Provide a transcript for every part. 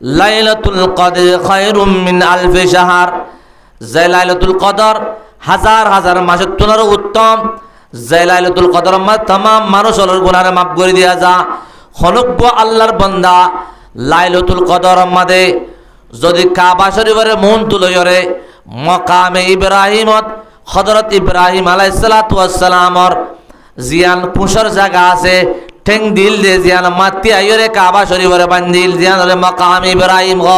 লাইলাতুল কদর খায়রুম মিন আলফি শাহর, যে লাইলাতুল কদর হাজার হাজার মাসের তুলনায় উত্তম। যে লাইলাতুল কদর तमाम মানুষের গুনাহ মাফ করে দিয়া যা। হনব্য আল্লাহর বান্দা লাইলাতুল কদর মধ্যে যদি কাবা শরীফের মন তুলয়রে মকামে ইব্রাহিমত হযরত ইব্রাহিম আলাইহিস সালাতু ওয়াস সালামর জিয়ান পুষর জায়গা আছে, ঠেং দিল দে জিয়ান মাতি আইরে কাবা শরীফের বান্দিল জিয়ান হলে মকামে ইব্রাহিম হ।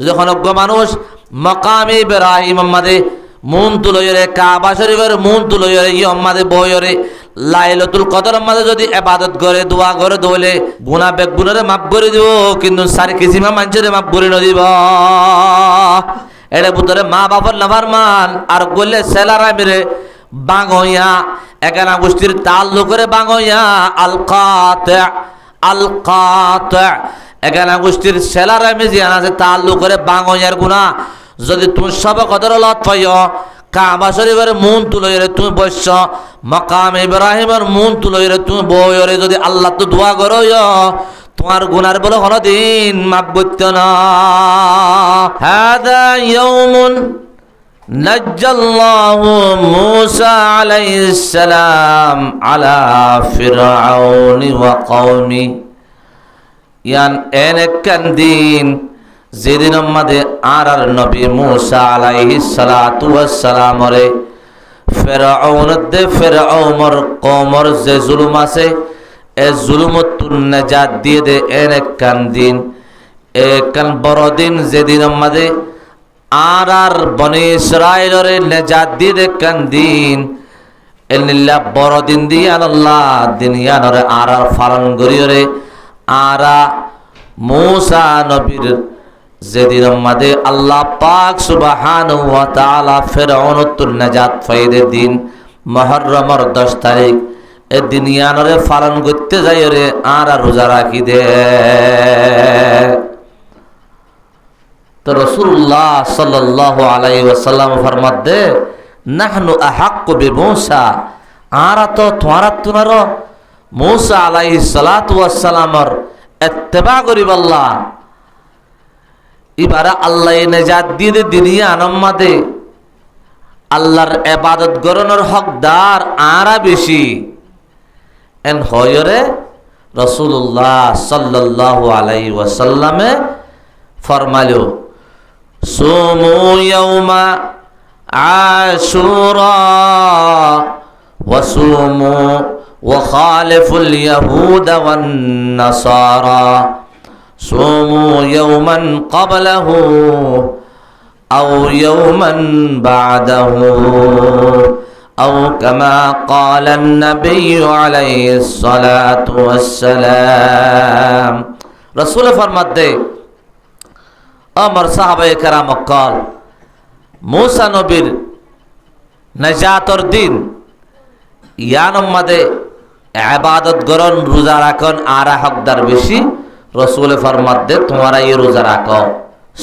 যখন মানুষ মকামে ইব্রাহিম মধ্যে মন তুলয়রে কাবা শরীফের মন তুলয়রে ইয়মাদে বয়রে লাইলাতুল কদর মধ্যে যদি ইবাদত করে দোয়া করে দোলে গুনাহ বেগুনারে মাফ করে দিব, কিন্তু সারি কিসিমা মানুষের মাফ করে ন দিব। এর ভিতরে মা বাবার নাফরমান আর গলে সেলারা মেরে বাঙইয়া একানা গোষ্ঠীর তাল্লুক করে বাঙইয়া আল কাতা একানা গোষ্ঠীর সেলারা মেজি আছে তাল্লুক করে বাঙইয়ার গুনাহ যদি তুমি সব কদর লত পাইও কাবা শরীফের মন তুলইরে তুমি বসছ মকাম ইব্রাহিমের মন তুলইরে তুমি বইরে যদি আল্লাহ তো দোয়া করো তোমার গুনার বলে কোনদিন মাফ করতে না। হাদা ইয়াউমুন নাজ্জাল্লাহু মূসা আলাইহিস সালাম আলা ফিরআউনি ওয়া কওমি, ইয়ান এনেকান দিন যেদিন আমাদের আর নবী মূসা আলাইহিস সালাতু ওয়াস সালাম রে ফিরআউনের কওমর যে জুলুম আছে এ জুলুমতুন নাজাত দিয়ে দে এনেকান দিন একান বড় দিন যেদিন আমাদের আর বনি ইসরাইলের নাজাত দিয়ে দে কান দিন এলিল্লাহ বড় দিন দিয়ে আল্লাহ দিন ইয়ানরে আর পালন করিরে আরা মূসা নবীর যেদিন আমাদের আল্লাহ পাক সুবহানাহু ওয়া তাআলা ফিরআউনের নাজাত ফাইদে দিন মুহররমের 10 তারিখ এ দিন ইয়ানরে পালন করতে যাই রে আর রোজা রাখি দে। তো রাসূলুল্লাহ সাল্লাল্লাহু আলাইহি ওয়াসাল্লাম ফরমাত দে নাহনু আহাক্কু বিমূসা, আর তো তোমারা তুনার মূসা আলাইহিস সালাতু ওয়াস সালামর ইত্তেবা করিব আল্লাহ। এবারে আল্লাহ নাজাত দিয়ে দুনিয়া আনম্মাদে আল্লাহর ইবাদত গরনের হকদার আরা বেশি এন হয়রে রাসূলুল্লাহ সাল্লাল্লাহু আলাইহি ওয়াসাল্লামে ফরমালো সুমু ইয়াউমা আশুরা ওয়া সুমু ওয়া খালিফুল ইয়াহুদ ওয়ান নাসারা صوموا يوما قبله أو يوما بعده أو كما قال النبي عليه الصلاة والسلام। رسول فرمات دے امر صحابہ کرام قال موسى নবীর নাজাতর দিন ইয়ানম মাদে ইবাদত করন রোজা রাখন আর হকদার বেশি। রসুল ফরমাত দে তোমারা এই রোজা রাখো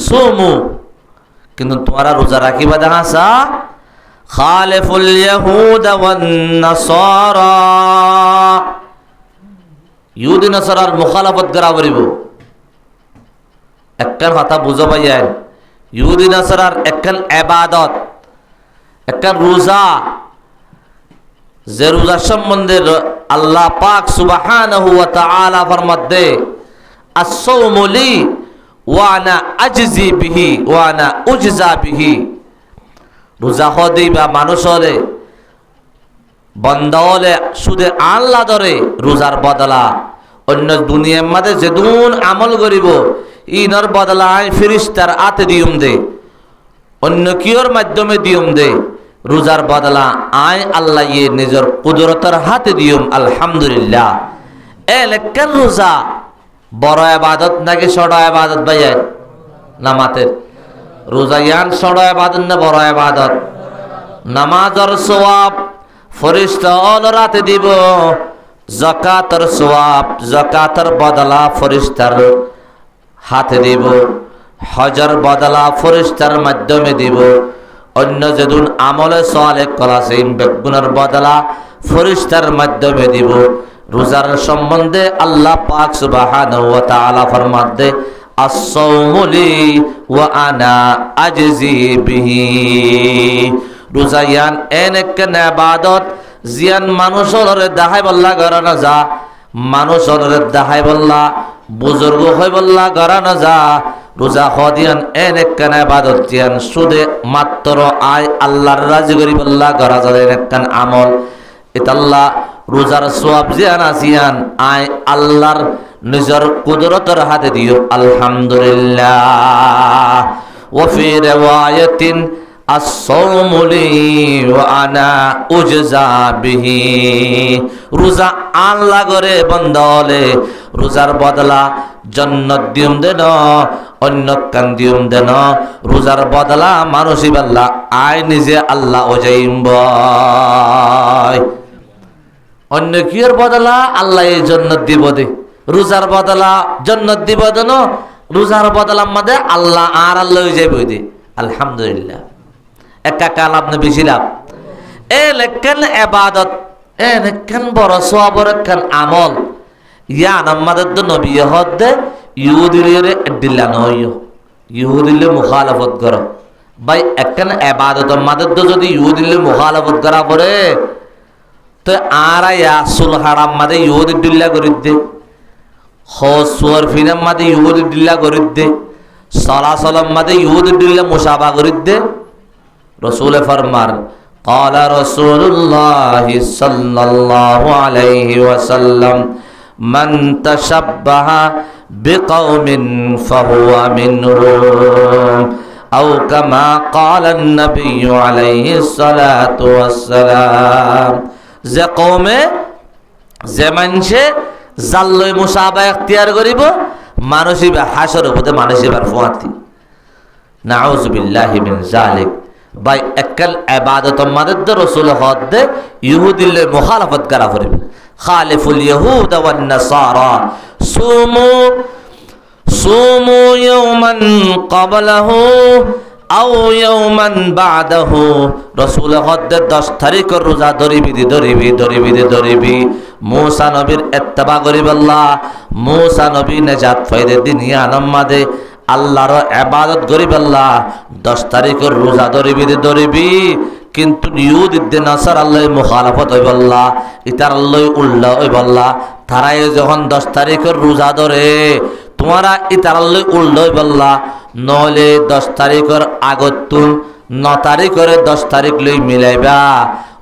সুমু, কিন্তু তোমারা রোজা রাখিবা দেখাসা খালিফুল ইয়াহুদ ওয়ান নাসারা, ইহুদি নাসারার মুখালাফত করা বলিব। একখান কথা বুঝা পাইয়ান ইহুদি নাসারার একখান ইবাদত একখান রোজা, যে রোজার সম্বন্ধে আল্লাহ পাক সুবহানাহু ওয়া তাআলা ফরমাত দে আসসাওমু লি ওয়া আনা আজজি বিহি ওয়া আনা উজজা বিহি। রোজা হদিবা মানুষ হলে বন্দা হলে শুধু আল্লাহ ধরে রোজার বদলা অন্য দুনিয়ার মধ্যে যেদুন আমল করিব ইনর বদলা আই ফেরেশতার হাতে দিয়ম দে, অন্য কিওর মাধ্যমে দিয়ম দে, রোজার বদলা আই আল্লাহ ইয়ে নিজের কুদরতের হাতে দিয়ম। আলহামদুলিল্লাহ। এ লেখান রোজা বড় ইবাদত নাকি ছোট ইবাদত ভাইয়া নামাতের রোজা ইয়ান ছোট ইবাদত না বড় ইবাদত? নামাজের সওয়াব ফেরেশতা অল রাতে দিব, যাকাতের সওয়াব যাকাতের বদলা ফেরেশতার হাতে দিব, হজের বদলা ফেরেশতার মাধ্যমে দিব, অন্য যেদিন আমলে সালেহ কলাছে বেগুনের বদলা ফেরেশতার মাধ্যমে দিব। রোজার সম্বন্ধে আল্লাহ পাক সুবহানাহু ওয়া তাআলা ফরমাত দে আস-সাওমু লি ওয়া আনা আজজি বিহি। রোজা ইয়ান একখান ইবাদত জিয়ান মানুষের দেখাই বল্লা করা না যা, মানুষের দেখাই বল্লা বুজুর্গ হই বল্লা করা না যা। রোজা হদিয়ান একখান ইবাদত জিয়ান শুধু মাত্র আয় আল্লাহর রাজি করি বল্লা করা যায় একখান আমল। ইতাল্লাহ রোজার সওয়াব জিয়ান আসিয়ান আয় আল্লাহর নিজের কুদরতের হাতে দিও আলহামদুলিল্লাহ। ওয়া ফি রিওয়ায়াতিন আস-সাওমু লি ওয়া আনা উজজা বিহি। রোজা আল্লাহ করে বন্দলে রোজার বদলা জান্নাত দিম দেন, অন্য কান দিম দেন। রোজার বদলা মানুষই বাল্লা আয় নিজে আল্লাহ ওজাইম বয়। অন্য কির বদলা আল্লাহ এই জান্নাত দিব দে, রোজার বদলা জান্নাত দিব দেন। রোজার বদলা মধ্যে আল্লাহ আর আল্লাহ যাইব দে আলহামদুলিল্লাহ। একা কাল আপনি বেশি লাভ এ লেখেন এবাদত এ লেখেন বড় সওয়াবের একখান আমল। ইয়ান আমাদের তো নবী হদে ইহুদিরে দিলা নয়, ইহুদিলে মুখালাফত করো ভাই। একখান এবাদত আমাদের তো যদি ইহুদিলে মুখালাফত করা পড়ে তো আর সুল হারাম মাদে ইহুদি দিল্লা করি দে, হসুয়ার ফিনাম মাদে ইহুদি দিল্লা করি দে, সলাসলাম মাদে ইহুদি দিল্লা মুসাফা করি দে। রসুল ফরমার قال رسول الله صلى الله عليه وسلم من تشبه بقوم فهو منهم أو كما قال النبي عليه الصلاة والسلام। যে কওমে যে মানুষে জাল্লই মুসাফা এখতিয়ার করিব মানুষিবা হাসর উপরে মানুষিবার ফুয়াতি নাউযুবিল্লাহি মিন যালিক। ভাই একল ইবাদত মাদদ রাসূল হদে ইহুদিলে মুখালাফত করা পড়বে। খালিফুল ইয়াহুদ ওয়ান নাসারা সুমু ইয়াওমান ক্বাবলাহু আও ইয়াওমান বাদাহু। রাসূল হদে 10 তারিখের রোজা ধরিবি। মূসা নবীর ইত্তেবা করিব আল্লাহ। মূসা নবী নাজাত ফায়দে দুনিয়া নামাদে আল্লাহর ইবাদত করিব আল্লাহ। 10 তারিখের রোজা ধরিবি কিন্তু ইহুদিদের নাসার আল্লাহ মুখালাফত হইব আল্লাহ, ইতার আল্লাহ উল্লা হইব আল্লাহ। তারাই যখন 10 তারিখের রোজা ধরে তোমারা ইতার আল্লাহ উল্লা হইব আল্লাহ। নলে 10 তারিখের আগত 9 তারিখের 10 তারিখ লই মিলাইবা,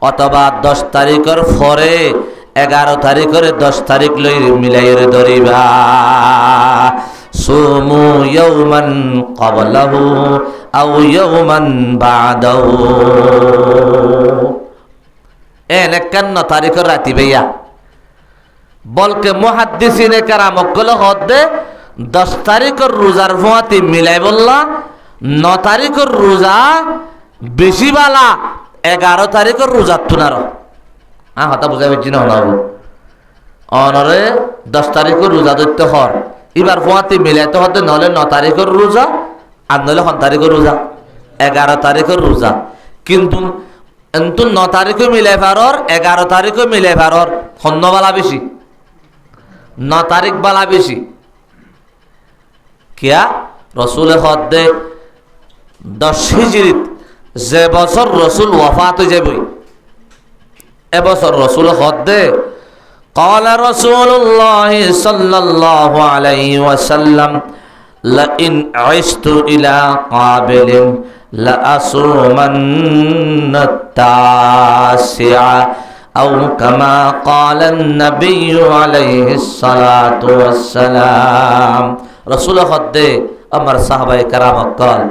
অথবা 10 তারিখের পরে 11 তারিখের 10 তারিখ লই মিলাইরে ধরিবা। সুমু ইয়াওমান ক্বাবলাহু আও ইয়াওমান বাদাহু। এনেকান 9 তারিখের রাতি ভাইয়া বলকে মুহাদ্দিসিনে কেরাম কল হদে 10 তারিখের রোজার ফুয়াতি মিলাই বললা 9 তারিখের রোজা বেশি বালা 11 তারিখের রোজা তুনার হতা বুঝাই পাচ্ছি না হনাবো অনরে 10 তারিখের রোজা ধরতে হর এবার ফুয়াতি মিলাইতে হতে নহলে 9 তারিখের রোজা আর নহলে 9 তারিখের রোজা 11 তারিখের রোজা। কিন্তু 9 তারিখে মিলাই পারর 11 তারিখে মিলাই পারর হন্য বালা বেশি 9 তারিখ বালা বেশি। কিয়া রসুল হদে 10 হিজরিত যে বছর রসুল ওয়াফাত হয়ে যাবে এবছর রসুল হদে قال رسول الله صلى الله عليه وسلم لئن عشت إلى قابل لأصومن التاسع أو كما قال النبي عليه الصلاة والسلام। رسول خدে আমার সাহাবায়ে কেরাম কল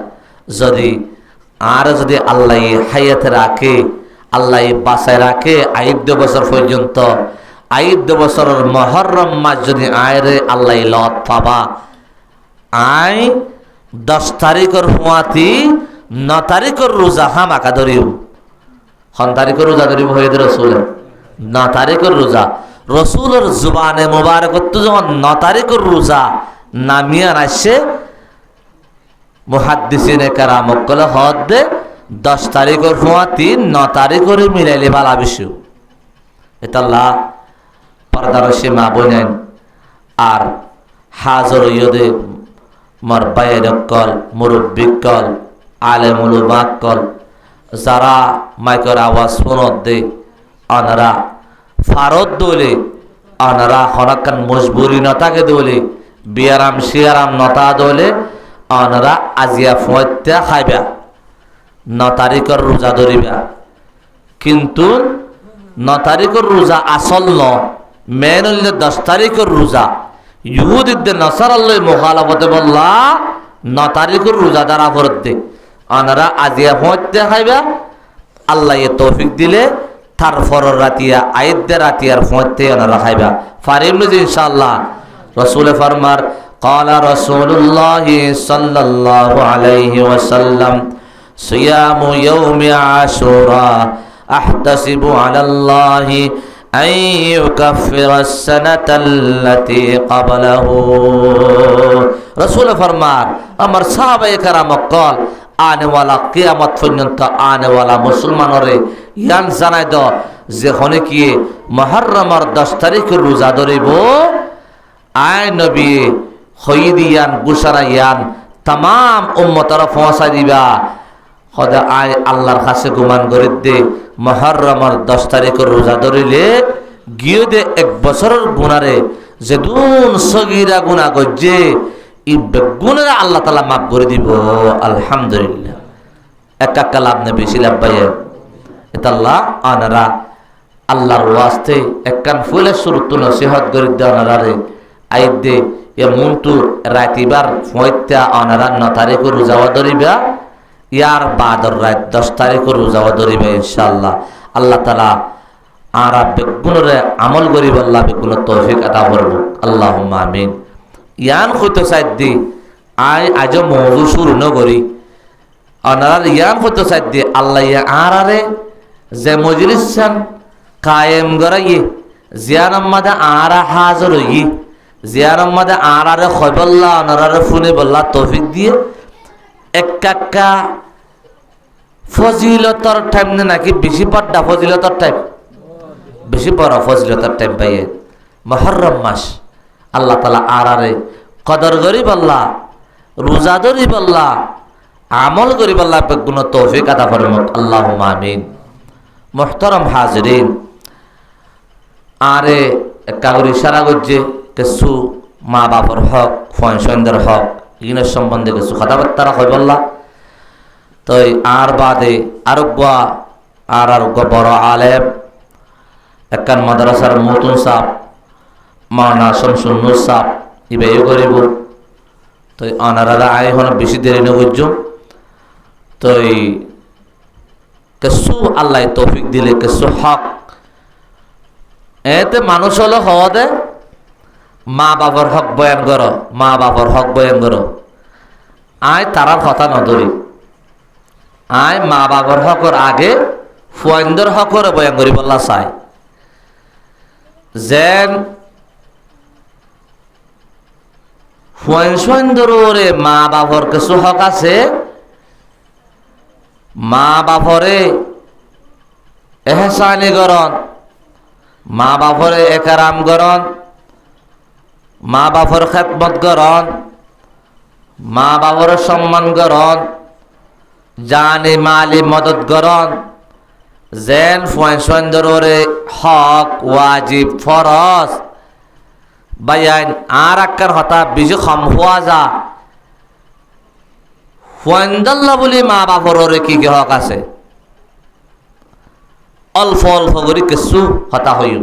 যদি আল্লাহ হায়াত রাখে আল্লাহ বাঁচায় রাখে 8 বছর পর্যন্ত 8 বছরের মুহররম মাস যদি আয়রে আল্লাহ লত পাবা আই 10 তারিখের হুয়াতি 9 তারিখের রোজা হামাকা ধরিও 9 তারিখের রোজা ধরিব হয়ে রসুল 9 তারিখের রোজা রসুলের জুবানে মুবারকত যখন 9 তারিখের রোজা নামিয়া আসে মুহাদ্দিসিনে কেরাম কল হদে 10 তারিখের হুয়াতি 9 তারিখের মিলাইলে বালা বেশি এটা আল্লাহ পর্দার সীমা বইনেন আর হাজর ইয়দে মোর বাইরকল মুরব্বিকল আলেমুল উলামাকল যারা মাইকের আওয়াজ শুনত দে আনারা ফারত দলে আনারা হনাকান মজবুরি নতাকে দলে বিয়ারাম শিয়ারাম নতা দলে আনারা আজিয়া ফত্যা খাইবা 9 তারিখের রোজা ধরিবা কিন্তু 9 তারিখের রোজা আসল ন মেন হইলে 10 তারিখের রোজা ইহুদিদের নাসারাল্লাহ মুখালাফতে বললা 9 তারিখের রোজা দ্বারা ফরত দে আনারা আজিয়া ফত্যা খাইবা আল্লাহ এ তৌফিক দিলে তারপর রাতিয়া আইদ রাতিয়ার ফত্যা আনারা খাইবা ফারিম নি ইনশাআল্লাহ রাসূল ফরমার قال رسول الله صلى الله عليه وسلم صيام يوم عاشوراء احتسب على الله ان يكفر السنه التي قبله رسول فرمان আমার সাহাবায়ে کرام قال আনে ওয়ালা কিয়ামত পর্যন্ত আনে ওয়ালা মুসলমানরে ইয়ান জানাই দ যেখানে কি মুহররমের 10 তারিখের রোজা ধরিব আয় নবী খৈদিয়ান গুসারায়ান तमाम উম্মতরা পৌঁছা দিবা খোদা আয় আল্লাহর কাছে গুমান করে দে মুহররমের 10 তারিখের রোজা ধরিলে গিয়ে দে 1 বছরের গুনারে যেদুন সগীরা গুনাহ গজে ই বেগুনারে আল্লাহ তাআলা maaf করে দিব আলহামদুলিল্লাহ একা কালাম নবী ছিলাম ভাই এটা আল্লাহ আনারা আল্লাহর ওয়াস্তে একখান ফুলের সুরত নসিহত করে দেওয়ানারে আইদে এ মুন্টু রাতিবার ফয়তা আনারা 9 তারিখের রোজা ধরিবা ইয়ার বাদর রাত 10 তারিখের রোজা ধরিবা ইনশাআল্লাহ আল্লাহ তাআলা আরা বেগুনরে আমল করিব আল্লাহ বেগুন তৌফিক আতা করব আল্লাহুম্মা আমিন ইয়ান কইতো সাইদি আই আজ মওযু শুরু ন করি আনার ইয়ান কইতো সাইদি আল্লাহ ইয়া আরারে যে মজলিস চান কায়েম গরাই জিয়ারাম মাদা আরা হাজির হই জিয়ারাম মাদা আরারে খয়বল্লাহ আনারে ফুনে বল্লাহ তৌফিক দিয়ে একাকা ফজিলতর টাইম নাকি বেশি পড়া ফজিলতর টাইম বেশি বড় ফজিলতর টাইম পাইয়ে মুহররম মাস আল্লাহ তাআলা আরারে কদর গরিব আল্লাহ রোজা ধরিব আল্লাহ আমল গরিব আল্লাহ বেগুন তৌফিক আতা ফরমাক আল্লাহুম্মা আমিন মুহতারাম হাজিরিন আরে কাগরি ইশারা করছে কিছু মা বাবার হক ফয়সন্দের হক ইনের সম্বন্ধে কিছু কথাবার্তা হইব আল্লাহ তো আর বাদে আরোগ্য বড় আলেম একখান মাদ্রাসার মতুন সাপ মাওলানা শামসুন্নুর সাপ ইবাই করিব তো আনারা আই হন বেশি দেরি নগজ্য তো কিছু আল্লাহ তৌফিক দিলে কিছু হক এতে মানুষ হলো হওয়া দে মা বাবার হক বয়ান করো মা বাবার হক বয়ান করো আয় তারার কথা নধরি আয় মা বাবার হকর আগে ফুয়াইন্দর হকর বয়ান করি বললা চাই যেন ফুয়াইন্দরে মা বাবার কিছু হক আছে মা বাপরে এহসানি করন মা বাপরে একরাম করন মা বাপর খেদমত করন মা বাবার সম্মান করন জানে মালি মদত করন যেন ফুয়াইন্দরে হক ওয়াজিব ফরজ বায়ান আর আকার হতা বেশি কম হওয়া যা ফুয়াইন্দাল্লাহ বলি মা বাপরে কি কি হক আছে অল্প অল্প করে কিছু হতা হইম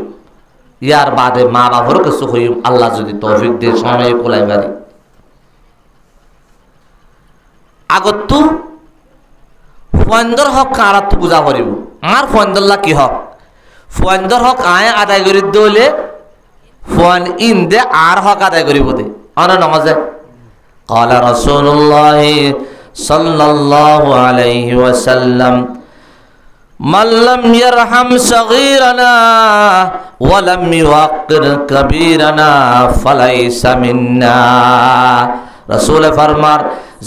ইয়ার বাদে মা বাপর কিছু হইম আল্লাহ যদি তৌফিক দিয়ে সময় কোলাই পারি আগত ফুয়াইন্দর হক কারা তো বুঝা করিব আর ফুয়াইন্দাল্লাহ কি হক ফুয়াইন্দর হক আয় আদায় করি দিলে ফুয়ান ইন দে আর হক আদায় করিব দে অন নমাজে قال رسول الله صلى الله عليه وسلم من لم يرحم صغيرنا ولم يوقر كبيرنا فليس منا رسول ফরমার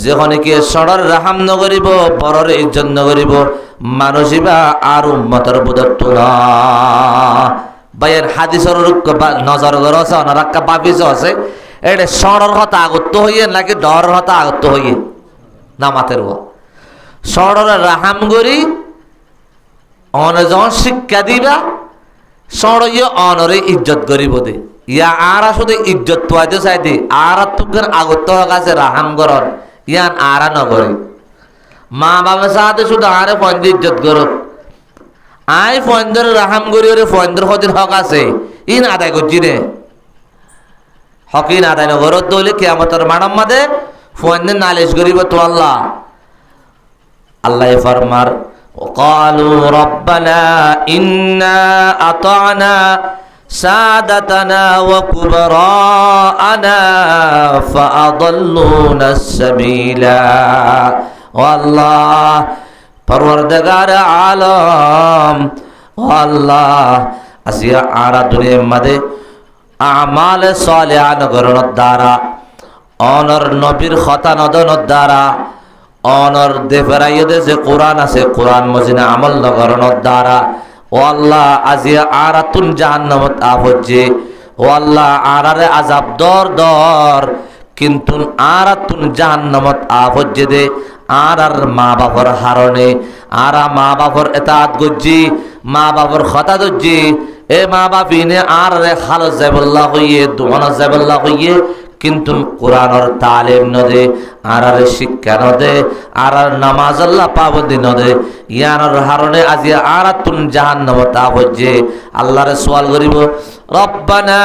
যেখানে কি সড়র রাহাম নগরিব বড়র ইজ্জত নগরিব মানুষিবা আর উম্মতের বুদত্ত না বাইর হাদিসের নজর গরছে অনারাক্কা বাবিজ আছে এটা সড়র হতা আগত হইয়ে নাকি ডর হতা আগত হইয়ে নামাতের ওয়া সড়রে রাহাম করি অনে যখন শিক্ষা দিবা সড়ইয়ে অনরে ইজ্জত করিব দে ইয়া আরা শুধু ইজ্জত পাইতে চাইতে আর তুকের আগত হক আছে রাহাম করর ইয়ান আরা নগরে মা বাবা সাথে শুধু আরে ফন্দি ইজ্জত করত আই ফন্দর রাহাম করি ওরে ফন্দর হদিন হক আছে ইন আদায় করছি রে হকিন আদায় নগরত দলে কিয়ামতের মানব মাদে ফন্দের নালিশ করিব তো আল্লাহ আল্লাহ ফরমার وقالوا ربنا إنا أطعنا سادتنا وكبراءنا فأضلونا السبيلا والله परवरदिगार आलम अल्लाह আসিয়া আরা দুনিয়ার মধ্যে আমাল সালিহা নগরণের দ্বারা অনর নবীর কথা নদনের দ্বারা অনর দেফরাইয়ে যে কোরআন আছে কোরআন মজিনা আমল নগরণের দ্বারা ও আল্লাহ আজিয়া আরাতুন জাহান্নামত আফজে ও আল্লাহ আরারে আযাব দর দর কিন্তু আরাতুন জাহান্নামত আফজে দে আর মা বাবার হারণে আরা মা বাবার এতাত গজ্জি মা বাবার কথা দজ্জি এ মা বাপিনে আর রে খাল যাবল্লাহ হইয়ে দুমন যাবল্লাহ হইয়ে কিন্তু কোরআনের তালিম নদে আর শিক্ষা নদে আর নামাজ আল্লাহ পাবন্দি নদে ইয়ানোর হারণে আজি আরাতুন জাহান্নামত আফজে আল্লাহরে সওয়াল করিব রব্বানা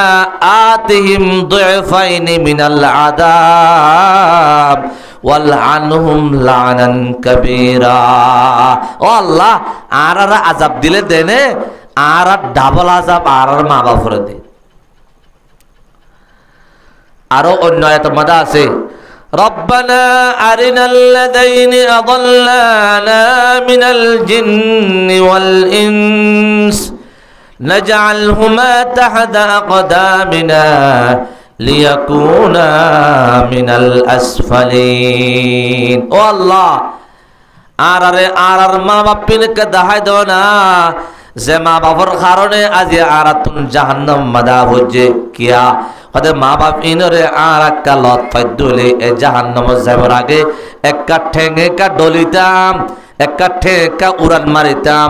আতিহিম দুইফাইনি মিনাল আযাব ওয়ালআনহুম লানান কাবীরা ও আল্লাহ আর আযাব দিলে দেনে আর ডাবল আযাব আর মা বাপরে দে আরো অন্য আয়াতের মধ্যে আছে রব্বানা আরিনাল্লাযাইনি আযাল্লানা মিনাল জিন্নি ওয়াল ইনস নাজআলহুমা তাহতা আকদামিনা লিয়াকুনা মিনাল আসফালিন ও আল্লাহ আর মা বাপিনকে দেখাই দাও না যে মা বাবার কারণে আজি আরাতুন জাহান্নাম মাদা হচ্ছে কিয়া হতে মা বাপ ইনরে আর একটা লত ফাইদুলে এ জাহান্নাম যাবার আগে একটা ঠেঙে কা ডলিতাম একটা ঠেকা উড়ান মারিতাম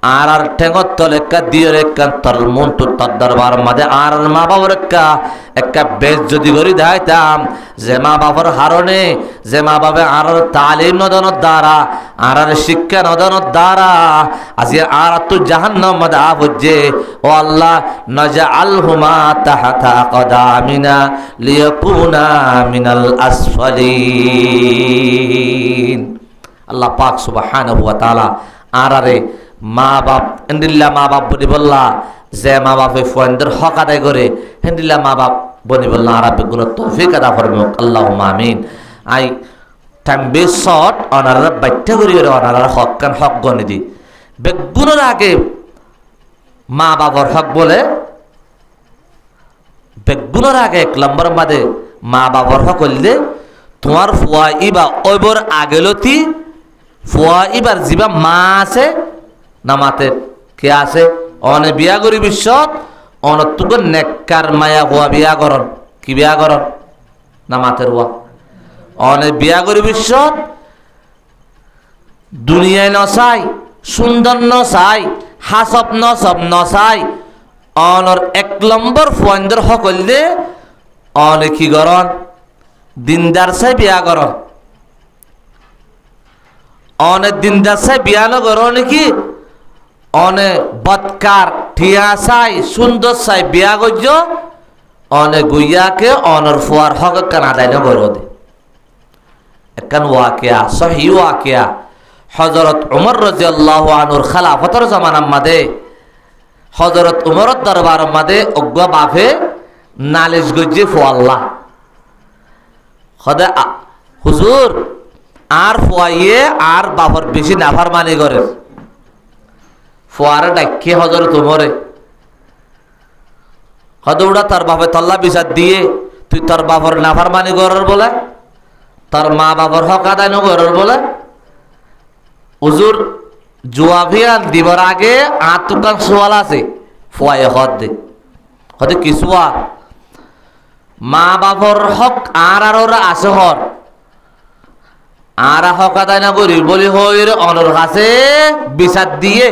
আর ঠেঙত তলে একটা দিয়ে একটা তর মন তো তার দরবার মাঝে আর মা বাবার একটা বেশ যদি করি দেখাইতাম যে মা বাবার হারণে যে মা বাবা আর তালিম নদনের দ্বারা আর শিক্ষা নদনের দ্বারা আজি আর তো জাহান্নাম মাদা হচ্ছে ও আল্লাহ নাজআলহুমা তাহতা আকদামিনা লিয়াকুনা মিনাল আসফালিন আল্লাহ পাক সুবহানাহু ওয়া তাআলা আরারে মা বাপ এন্দিল্লা মা বাপ বলি বললা যে মা বাপে ফন্দের হক আদায় করে হেন্দিল্লা মা বাপ বলি বললা আরাবে গুণ তৌফিক আদা করবে আল্লাহুম্মা আমিন আই টাইম বেশ শর্ট অনারা বাইটা করি অনারা হক কান হক গনি দি বেগুনের আগে মা বাবার হক বলে বেগুনের আগে এক নম্বর মাদে মা বাবার হক হইলে তোমার ফুয়া ইবা ওইবর আগেলতি ফুয়া ইবার জিবা মা আছে নামাতে কে আছে অনে বিয়া করি বিশ্বত অনতুক নেককার মায়া হওয়া বিয়া করন কি বিয়া করন নামাতের হওয়া অনে বিয়া করি বিশ্বত দুনিয়ায় নসাই সুন্দর নসাই হাসব নসব নসাই অনর এক নম্বর ফন্দের হকলে অনে কি করন দিনদার সাই বিয়া করন অনে দিনদার সাই বিয়া নগর নাকি অনে বৎকার ঠিয়া চাই সুন্দর চাই বিয়া গজ্য অনে গুইয়াকে অনর ফুয়ার হক কান আদায় নগর দে একান ওয়াকিয়া সহি ওয়াকিয়া হযরত উমর রাদিয়াল্লাহু আনহুর খেলাফতের জামানার মাঝে হযরত উমরের দরবারের মাঝে অজ্ঞ বাপে নালিশ গজ্জে ফুয়াল্লাহ খোদা হুজুর আর ফুয়াইয়ে আর বাপর বেশি নাফরমানি করে ফুয়ারে ডাকে হযরত উমরে হদৌড়া তার বাপে তল্লা বিচার দিয়ে তুই তোর বাপর নাফরমানি করার বলে তোর মা বাপর হক আদায় নগরের বলে হুজুর জুয়াভিয়ান দিবার আগে আতুকান সোয়াল আছে ফুয়ায়ে হদ দে হদে কি সোয়াল মা বাপর হক আর ওরা আছে হর আর হক আদায় না করি বলি হইরে অনর কাছে বিচার দিয়ে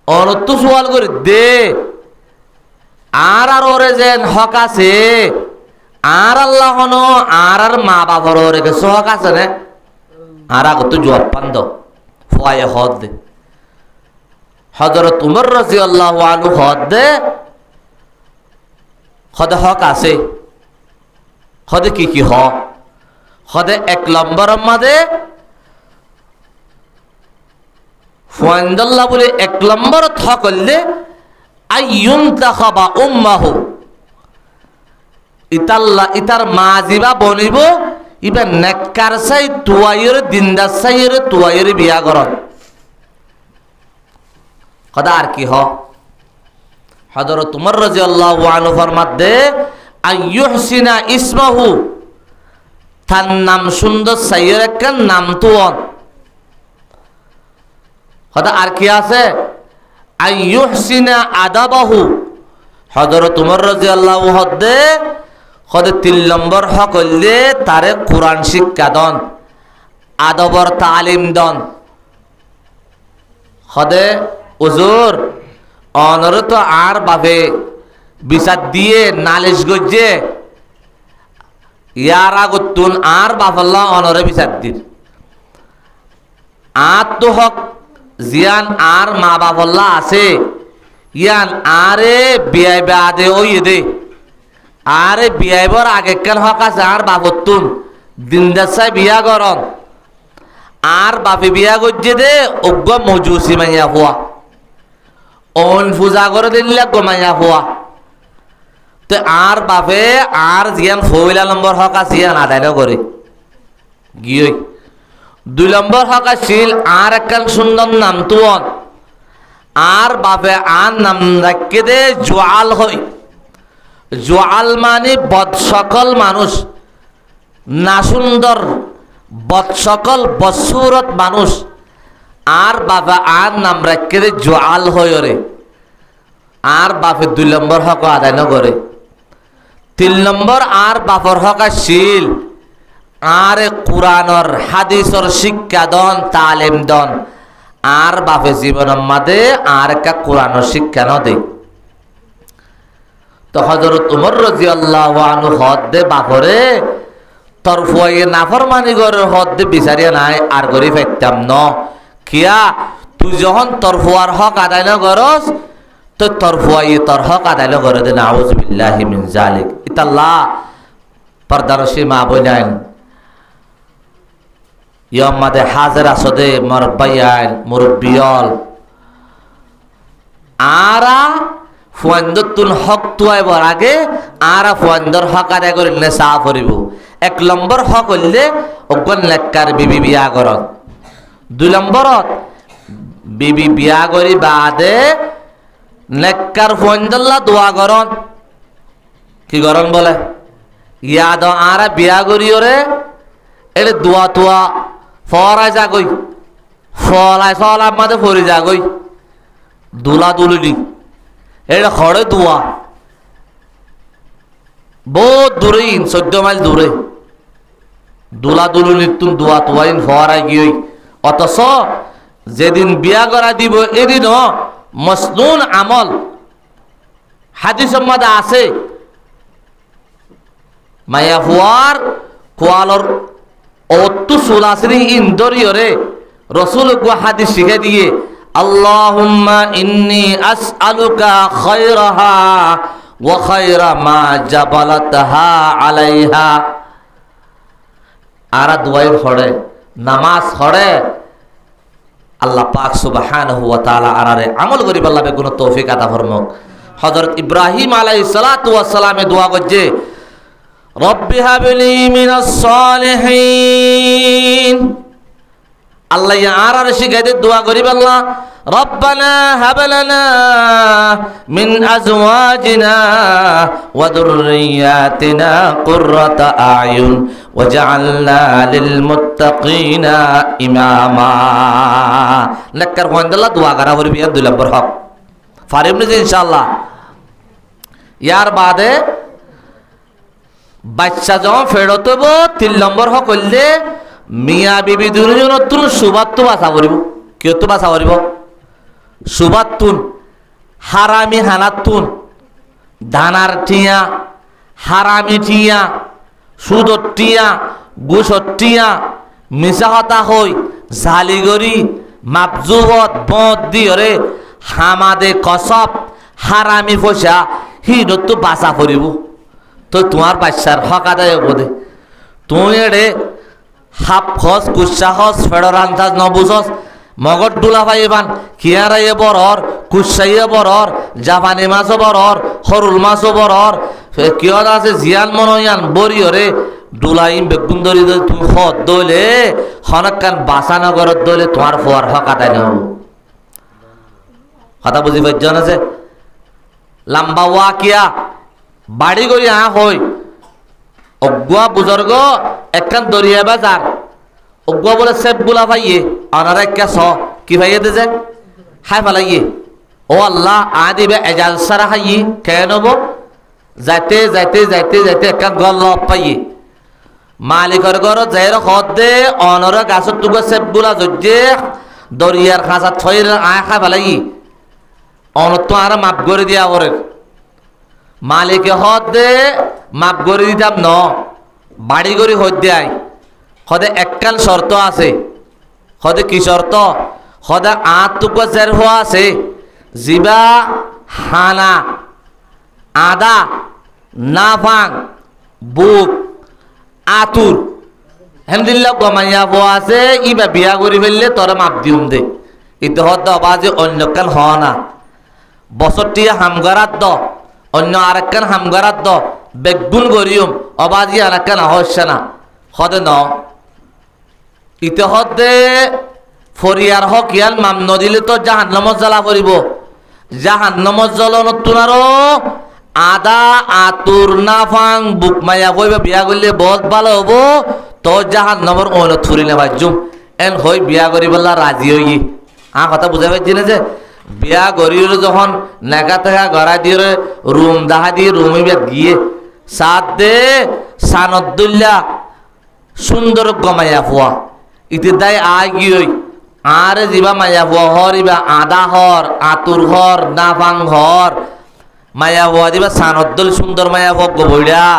অনত সোয়াল করে দে আর ওরে যে হক আছে আর আল্লাহ হনো আর মা বাপর ওরে কিছু হক আছে না আর আগত জবাব পান দাও ফুয়ায় হদ দে হযরত উমর রাদিয়াল্লাহু আনহু হদ দে হদে হক আছে হদে কি হক হদে এক নম্বর মাদে ফুয়াইন্দল্লাহ বলে এক নম্বর হক হইলে আইয়ুন তাখাবা উম্মাহু ইতাল্লাহ ইতার মা জিবা বনিব ইবা নেককার সাই তুয়াইর দিনদার সাইয়ের তুয়াইর বিয়া করন কথা আর কি হ হযরত উমর রাদিয়াল্লাহু আনহু ফরমাতে আইয়ুহসিনা ইসমাহু তার নাম সুন্দর সাইয়ের একটা নাম তুয়ন কথা আর কি আছে আইয়ুহসিনা আদাবাহু হযরত উমর রাদিয়াল্লাহু হদে হদে 3 নম্বর হক হইলে তারে কোরআন শিক্ষা দন আদবর তালিম দন হদে হুজুর অনরে তো আর বাবে বিচার দিয়ে নালিশ গজ্জে ইয়ার আগতুন আর বাফাল্লাহ অনরে বিচার দির আর তো হক জিয়ান আর মা বাফাল্লাহ আছে ইয়ান আরে বিয়াই বাদে ওই দে আরে বিয়াইবর আগেকার হক আছে আর বাবতুন দিনদাসায় বিয়া করন আর বাপে বিয়া গজ্জে দে অজ্ঞ মজুসি মাইয়া হওয়া অন পূজা করে দিলে গমাইয়া হওয়া তো আর বাপে আর জিয়ান ফইলা নম্বর হক আছে জিয়ান আদায় করে গিয়ে 2 নম্বর হক আছিল আর একখান সুন্দর নাম তুয়ন আর বাপে আর নাম রাখকে দে জোয়াল হই জোয়াল মানে বদ সকল মানুষ না সুন্দর বদ সকল বসুরত মানুষ আর বাবা আর নাম রাখকে দে জোয়াল হই রে আর বাপে 2 নম্বর হক আদায় না করে 3 নম্বর আর বাপর হক আছিল আর কুরআনর হাদিসর শিক্ষা দন তালিম দন আর বাপে জীবন মাদে আর কা কুরআনর শিক্ষা ন দে তো হযরত উমর রাদিয়াল্লাহু আনহু হদ দে বাপরে তোর ফুয়ে নাফরমানি করে হদ দে বিচারিয়া নাই আর গরি ফেকতাম ন কিয়া তুই যখন তোর ফুয়ার হক আদায় না করস তো তোর ফুয়ে তোর হক আদায় না করে দে নাউযু বিল্লাহি মিন জালিক ইতাল্লাহ পর্দারশি মা বইনাইন ইয়ামাদে হাজার আসদে মরবাইয়ান মুরব্বিয়ল আরা ফুয়ান্দতুন হক তুয়াইবার আগে আরা ফুয়ান্দর হক আদায় করে নেশা করিব 1 নম্বর হক হইলে অজ্ঞান নেককার বিবি বিয়া করত 2 নম্বরত বিবি বিয়া করি বাদে নেককার ফুয়ান্দল্লাহ দোয়া করন কি করন বলে ইয়াদ আরা বিয়া করিওরে এলে দোয়া তোয়া ফরাই যাগই ফলাই ফলার মাঝে ফরি যাগই দুলা দুলিনি এটা খড়ে দোয়া বহুত দূরে 14 মাইল দূরে দুলা দুলুনি তুম দোয়া তোয়াইন ফরাই গিয়ে অথচ যেদিন বিয়া করা দিব এদিন মসনুন আমল হাদিসের মধ্যে আছে মায়া ফুয়ার কোয়ালর অত্তু সুলাসরি ইন্দরিয়রে রসুল কো হাদিস শিখে দিয়ে আল্লাহুম্মা ইন্নী আসআলুকা খায়রাহা ওয়া খায়রা মা জাবালাতহা আলাইহা আর দুয়াই পড়ে নামাজ পড়ে আল্লাহ পাক সুবহানাহু ওয়া তাআলা আরারে আমল করি আল্লাহ বে কোন তৌফিক আতা ফরমাক হযরত ইব্রাহিম আলাইহিস সালাতু ওয়াস সালামে দোয়া করছে রব্বি হাবলি মিনাস সালিহিন আল্লাহ আর শিখাইতে দোয়া করি আল্লাহ রব্বানা হাব লানা মিন আজওয়াজিনা ওয়া যুররিয়াতিনা কুররাতা আয়ুন ওয়াজআলনা লিল মুত্তাকিনা ইমামা নেককার হন্দাল্লাহ দোয়া করা করবি 2 নম্বর হক ফারিম নি ইনশাআল্লাহ ইয়ার বাদে বাচ্চা যখন ফেরত হইব 3 নম্বর করলে মিয়া বিবি দুজনের তুন সুবাত্তু বাঁচা করিব। কেউ তো বাঁচা করিব সুবাত্তুন হারামি হানাতুন দানার টিয়া হারামি টিয়া সুদর টিয়া গুসর টিয়া মিশাহতা হই জালিগরি মাপজুবত বদ দিয়রে হামাদে কসব হারামি ফসা হিনতো বাঁচা করিব। তো তোমার বাচ্চার হক আদায় বোধে তুই এড়ে হাফ খস কুসা হস ফেডর আন্দাজ নবুঝস মগর ডুলা পাইবান কিয়ারাইয়ে বরর কুসাইয়ে বরর জাপানি মাছও বরর হরুল মাছও বরর কিয়ত আছে জিয়ান মনয়ান বরিয়রে ডুলাইম বেগুন দরি তুমি হদ দইলে হনকান বাসানগরত দইলে তোমার ফোয়ার হক আদায় নেব। কথা বুঝি পাইছেন আছে লম্বা ওয়াকিয়া বাড়ি করি হই অগুয়া বুজুর্গ একখান দরিয়া বাজার অগুয়া বলে সেব গুলা ভাইয়ে আনারা একটা স কি ভাইয়ে দে যে হাই ফেলাইয়ে ও আল্লাহ দিবে এজাজ সারা হাইয়ে কেন নব যাইতে যাইতে যাইতে যাইতে একখান গল পাইয়ে মালিকের ঘর যাই হদ দে অনর গাছের টুকু সেব গুলা জজ্জে দরিয়ার খাঁচা থই খাই ফেলাই অনত আর মাপ করে দিয়া ওরে মালিকে হদ দে মাপ করে দিতাম ন বাড়ি করে হদ দেয় হদে একখান শর্ত আছে। হদে কি শর্ত? হদে টুকু জের হওয়া আছে জিবা হানা আদা নাফাং বুক আতুর হেমদিল্লা গমাইয়া হওয়া আছে ইবা বিয়া করে ফেললে তোরা মাপ দিউম দে ইতো হদ অবাজে অন্য কান হ না বছরটি হামগারাত দ অন্য আরেকখান হামগারাত দ বেগুন গরিয়ম অবাজি আরেকখান হচ্ছে না হদে ন ইতে হদে ফরিয়ার হক ইয়াল মাম নদিলে তো জাহান্নামত জ্বালা করিব। জাহান্নামত জ্বলন তুনারো আদা আতুর নাফাং বুক মাইয়া কইবা বিয়া করলে বহুত ভালো হবো তো জাহান্নামর অন থুরিলে বাজুম এন হই বিয়া করি বললা রাজি হই কথা বুঝা পাইছি না যে বিয়া গরির যখন নেকা থেকে গড়া দিয়ে রুম দাহা দিয়ে রুমে গিয়ে সাত দে সানদুল্লা সুন্দর গমাইয়া ফুয়া ইতি দাই আয় গিয়ে আরে যিবা মাইয়া ফুয়া হর ইবা আদা হর আতুর হর নাফাং হর মায়া ফুয়া দিবা সানদুল সুন্দর মায়া ফুয়া গবইরা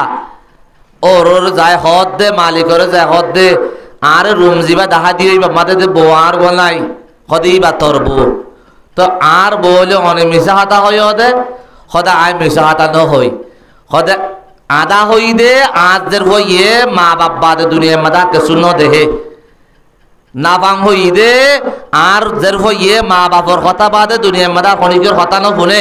ওর যায় হদ দে মালিকরে যায় হদ দে আরে রুম যিবা দাহা দিয়ে মাতে দে বোয়ার গলাই হদি বা তোর বউ তো আর বলে অনেক মিশা হাতা হই হদে সদা আয় মিশা হাতা ন হই সদে আদা হই দে আজের হইয়ে মা বাবা দে দুনিয়া মাদা কে শুন দেহে নাবাং হই দে আর জের হইয়ে মা বাবার কথা বাদে দুনিয়া মাদা খনিকের কথা ন শুনে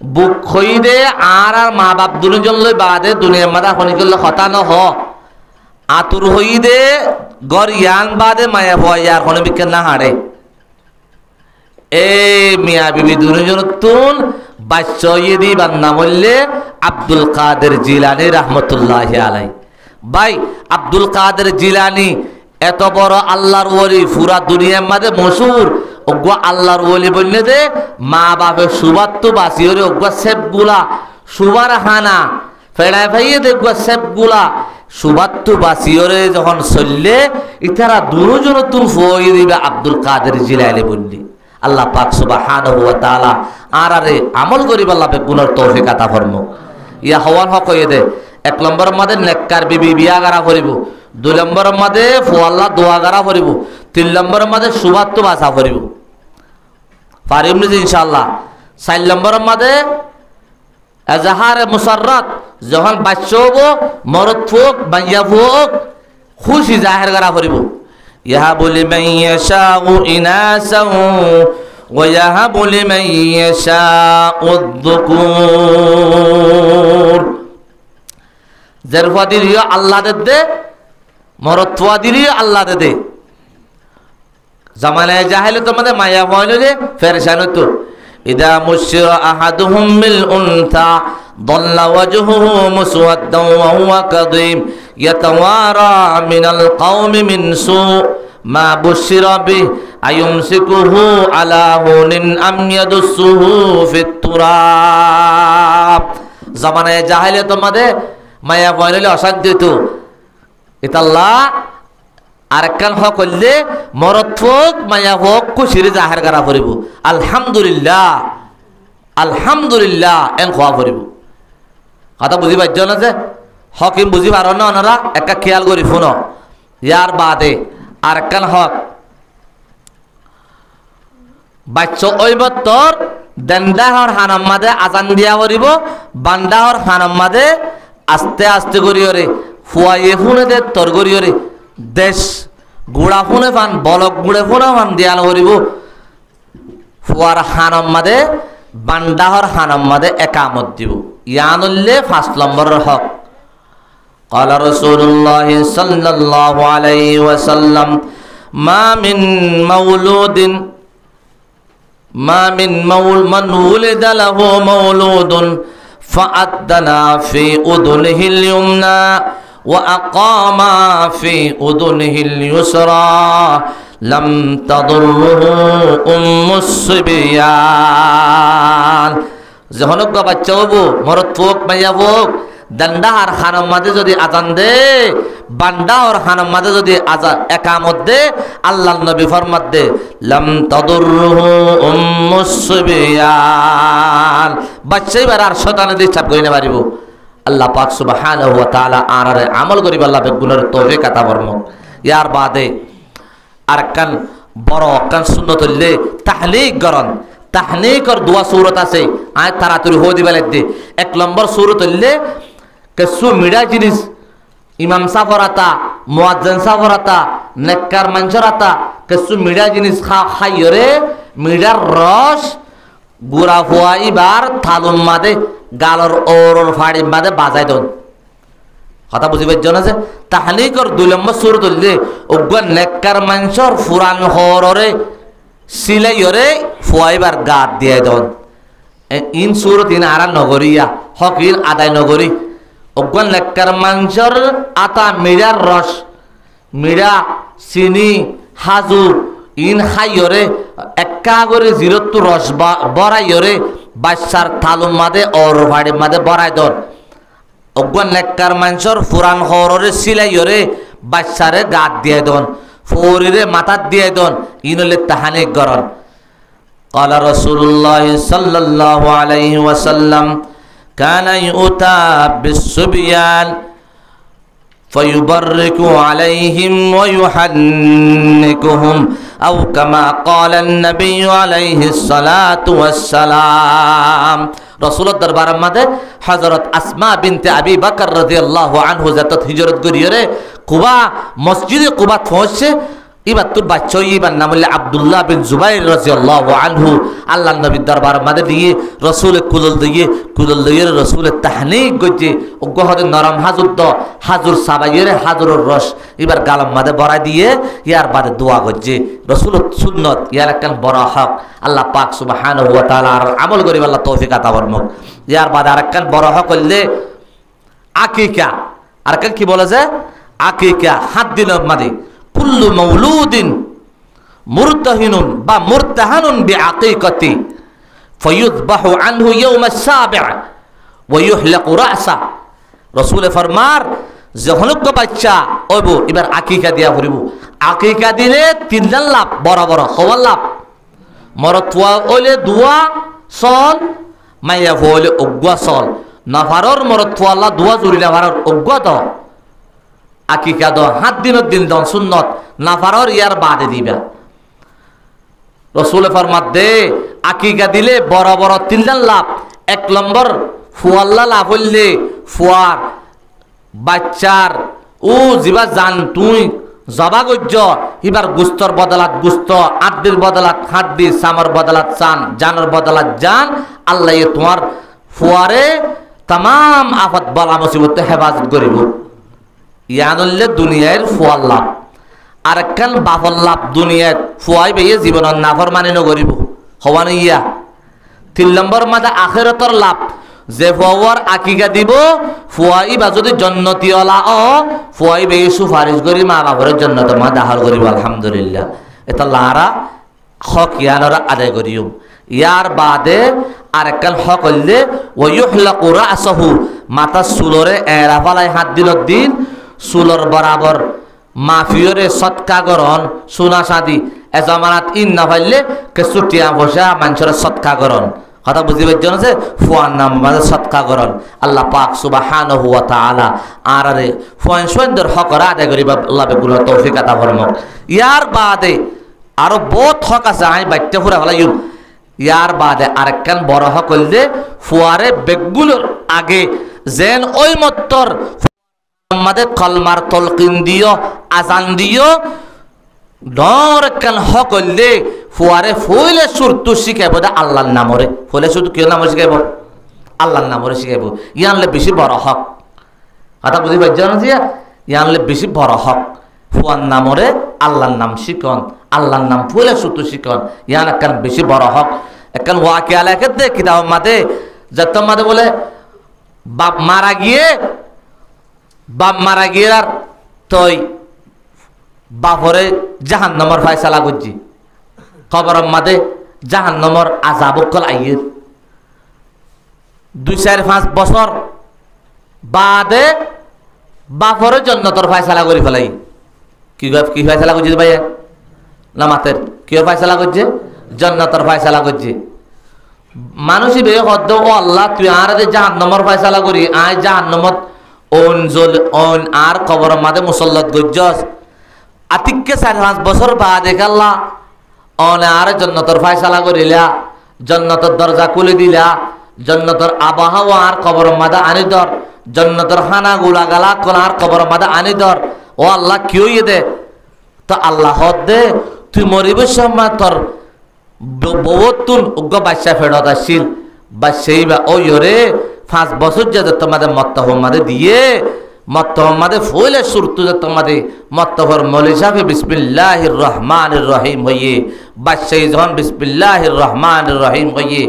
বুক হই দে আর আর মা বাপ দুজন লই বাদে দুনিয়া মাদা খনিকের কথা ন হ আতুর হই দে গর ইয়ান বাদে মায়া ভয়ার খনি বিকেন না হাড়ে এ মিয়া বিবি দুজন তুন বাচ্চয়ে দি বান্না বললে আব্দুল কাদের জিলানী রহমতুল্লাহি আলাই। ভাই আব্দুল কাদের জিলানী এত বড় আল্লাহর ওলি পুরা দুনিয়ার মাঝে মশহুর ওগো আল্লাহর ওলি বললে দে মা বাপের সুবাত্তু বাসিওরে ওগো সেবগুলা সুবার হানা ফেড়াই ভাইয়ে দেখবো সেবগুলা সুবাত্তু বাসিওরে যখন চললে ইতারা দুজন তুন ফই দিবে আব্দুল কাদের জিলানী বললি আল্লাহ পাক সুবহানাহু ওয়া তাআলা আরে আমল করিব আল্লাহ বেগুনের তৌফিক আতা ফরমু। ইয়া হওয়ান হক হয়ে দে 1 নম্বরের মধ্যে নেককার বিবি বিয়া করা করিব, 2 নম্বরের মধ্যে ফুয়াল্লাহ দোয়া করা করিব, 3 নম্বরের মধ্যে সুবাত্তু বাসা করিব পারিম নি ইনশাআল্লাহ। 4 নম্বরের মধ্যে এজাহারে মুসাররাত যখন বাচ্চা হবো মরদ ফুক বাইয়া ফুক খুশি জাহের করা করিব। يهب لمن يشاء إناثا ويهب لمن يشاء الذكور জরফাদিরিও আল্লাহ দে মরত্বাদিরিও আল্লাহ দে জামানায়ে জাহেলে তোমাদের মায়া হইল যে ফেরেশান হতো ইদা মুশিরা আহাদুহুম বিল উনথা ضل وجهه مسودا وهو كظيم يتوارى من القوم من سوء ما بشر به أيمسكه على هون أم يدسه في التراب জামানায়ে জাহেলিয়াতের মধ্যে মায়া বইলে অশান্তি হইতো ইতাল্লাহ আরেকখান হক হইলে মরদ হোক মায়া হোক খুশিরে জাহের করা পড়িব আলহামদুলিল্লাহ আলহামদুলিল্লাহ এন খোয়া পড়িব কথা বুঝি পাইছ না যে হকিম বুঝি পার না ওনারা একটা খেয়াল করি শুন ইয়ার বাদে আরেকখান হক বাচ্চ ওই বত্তর দেন্দাহর হানাম মাদে আজান দিয়া করিব বান্দাহর হানাম মাদে আস্তে আস্তে করিয়রে ফুয়াইয়ে ফুনে দে তর করিয়রে দেশ গুড়া ফুনে ফান বলক গুড়ে ফুনে ফান দিয়ান করিব ফুয়ার হানাম মাদে বান্দাহর হানাম মাদে একামত দিব ইয়ানুল্লে 5 নম্বরের হক قال رسول الله صلى الله عليه وسلم ما من من ولد له مولود فأذن في أذنه اليمنى وأقام في أذنه اليسرى لم تضره الصبيان যহনক বাচ্চা হবো মরদ ফোক মাইয়া ফোক দন্ডার খানম মাঝে যদি আজান দে বান্দার খানম মাঝে যদি আজান একামত দে আল্লাহ নবী ফরমাত দে লাম তাদুরহু উম্মুসবিয়ান বাচ্চাই বার আর শয়তানে ডিস্টার্ব কইনা পারিব আল্লাহ পাক সুবহানাহু ওয়া তাআলা আরারে আমল করিব আল্লাহ বেগুনের তৌফিক আতা ফরমাক ইয়ার বাদে আরকান বড় কান সুন্নত হইলে তাহলিক করন তাহনিকর দোয়া সূরত আছে আয় তাড়াতাড়ি হয়ে দিবে লাগবে 1 নম্বর সূরত হইলে কিছু মিডা জিনিস ইমাম সাফরাতা মুয়াজ্জিন সাফরাতা নেককার মানুষরাতা কিছু মিডা জিনিস খাইরে মিডার রস গুড়া ফুয়াইবার থালুম মাদে গালর ওরর ফাড়ি মাদে বাজাই দন কথা বুঝিবে জানা যে তাহনিকর 2 নম্বর সূরত হইলে ওগন নেককার মানুষর ফুরান হররে সিলাইরে ফুয়াইবার গাত দিয়ে দন ইন সুরত ইন আরা নগরিয়া হকির আদায় নগরী অজ্ঞান লেক্কার মাংসর আতা মিরার রস মিরা চিনি হাজু ইন খাইরে একা করে জিরত রস বড়াইরে বাচ্চার থালুম মাদে ওর ভাড়ি মাদে বড়াই দন অজ্ঞান লেক্কার মাংসর ফুরান হররে সিলাইরে বাচ্চারে গাত দিয়ে দন ফৌরিরে মাথার দিয়ে দন ইনলে তাহানি গরন قال رسول الله صلى الله عليه وسلم كان يؤتى بالصبيان فيبرك عليهم ويحنكهم أو كما قال النبي عليه الصلاة والسلام رسول الدربار ماده حضرت أسماء بنت أبي بكر رضي الله عنه زتت هجرت করিয়ে কুবা মসজিদে কুবা পৌঁছে এবার তোর বাচ্চা এবার নাম হলে আব্দুল্লাহ বিন জুবাইর রাদিয়াল্লাহু আনহু আল্লাহ নবীর দরবার মাঝে দিয়ে রসুলের কুদল দিয়ে রসুলের তাহনিক গজে গহরে নরম হাজুর সাবাইয়ের হাজুরের রস এবার গালাম মাঝে বড়াই দিয়ে ইয়ার বাদে দোয়া গজে রসুলের সুন্নত ইয়ার একখান বড় হক আল্লাহ পাক সুবহানাহু ওয়া তাআলা আমল করিব আল্লাহ তৌফিক আতা ফরমাক ইয়ার বাদে আরেকখান বড় হক হইলে আকিকা আরেকখান কি বলে যে আকিকা 7 দিনের মাঝে কুল্লু মাউলুদিন মুরতাহিনুন বা মুরতাহানুন বিআকিকাতি ফায়ুযবাহু আনহু ইয়াওম আস-সাবি' ওয়া ইউহলাকু রাসা রাসূল ফরমার যখন বাচ্চা ওইবো এবার আকিকা দিয়া করিব আকিকা দিলে 3 লাভ বড় বড় হওয়ার লাভ মরতুয়া ওলে দুয়া সল মাইয়া হলে অগুয়া সল নাফারর মরতুয়া আল্লাহ দুয়া জুরি নাফারর অগুয়া দ আকিকা দ 7 দিনের দিন দন সুন্নত নাফারর ইয়ার বাদে দিবা রাসূল ফরমাত দে আকিকা দিলে বড় বড় 3 লাভ 1 নম্বর ফুয়াল্লা লাভ হইলে ফুয়ার বাচ্চার ও জিবা জান তুই জবা গজ্জ এবার গুস্তর বদলাত গুস্ত আদ্দির বদলাত হাড্ডি সামর বদলাত চান জানর বদলাত জান আল্লাহ তোমার ফুয়ারে तमाम आफत बला मुसीबत हेफाजत करिब ইয়ানুল্লে দুনিয়ার ফুয়াল লাভ আর একখান বাফল লাভ দুনিয়ার ফুয়াই বেয়ে জীবনের নাফরমানি নগরিব হওয়ানি ইয়া 3 নম্বর মাদা আখিরাতের লাভ যে ফুয়ার আকিকা দিব ফুয়াই বা যদি জান্নাতি ওলা ও ফুয়াই বেয়ে সুপারিশ করি মা বাবার জান্নাতের মা দাখিল করিব আলহামদুলিল্লাহ এটা লারা হক ইয়ানরা আদায় করিও ইয়ার বাদে আরেকখান হক হইলে ওয়ুহলাকু রাসহু মাথা চুলরে এরা ফালাই হাত দিল দিন চুলর বরাবর মাফিয়রে সৎকা গরণ সোনা সাদি এ জমানাত ইন না পাইলে কেসুটিয়া বসা মানুষের সৎকা গরণ কথা বুঝতে পারছেন যে ফুয়ার নাম মানে সৎকা গরণ আল্লাহ পাক সুবহানাহু ওয়া তাআলা আরে ফুয়ান সুন্দর হক আদায় করিবা আল্লাহ বেগুলো তৌফিক আতা ফরমাক ইয়ার বাদে আরো বহুত হক আছে আই বাইতে পুরা ফলাইম ইয়ার বাদে আরেকখান বড় হক হইলে ফুয়ারে বেগুলোর আগে যেন ওই মত্তর আমাদের কলমার তলকিন দিও আজান দিও ডর একখান হক হইলে ফুয়ারে ফুলে সুরতু শিখাইব আল্লাহর নামরে ফুলে শুধু কেউ নাম শিখাইব আল্লাহর নামরে শিখাইব ইয়ানলে বেশি বড় হক কথা বুঝি পাইছেন যে ইয়ানলে বেশি বড় হক ফুয়ার নামরে আল্লাহর নাম শিখন আল্লাহর নাম ফুলে সুরতু শিখন ইয়ান একখান বেশি বড় হক একখান ওয়াকিয়া লেখে দে কিতাব মাদে যত মাদে বলে বাপ মারা গিয়ে আর তই বাপরে জাহান্নামের ফয়সালা করছি কবরের মাঝে জাহান্নামের আযাব কল আইয়ের 2-4-5 বছর বাদে বাপরে জান্নাতের ফয়সালা করে ফেলাই কি ফয়সালা করছে ভাই না মাতের কি ফয়সালা করছে জান্নাতের ফয়সালা করছে মানুষই বে হদ্দ ও আল্লাহ তুই আর জাহান্নামের ফয়সালা করি আয় জাহান্নামত ওন আর কবরের মাঝে মুসল্লত গজ্জস আতিককে 4-5 বছর বাদে আল্লাহ অনে আর জান্নাতের ফয়সালা করিলা জান্নাতের দরজা খুলে দিলা জান্নাতের আবহাওয়া আর কবরের মাঝে আনি দর জান্নাতের খানা গুলা গালা কোন আর কবরের মাঝে আনি দর ও আল্লাহ কি হইয়ে দে তো আল্লাহ দে তুই মরিব সময় তোর বহুতুন উগ্র বাদশা ফেরত আসছিল বাদশাহী বা ওই রে 5 বছর যাতে তোমাদের মত্তহমাদে দিয়ে মত্তহমাদে ফুলে সুরতু যে তোমাদের মত্তহর মৌলী সাহেব বিসমিল্লাহির রহমানির রহিম হইয়ে বাদশাহী যখন বিসমিল্লাহির রহমানির রহিম হইয়ে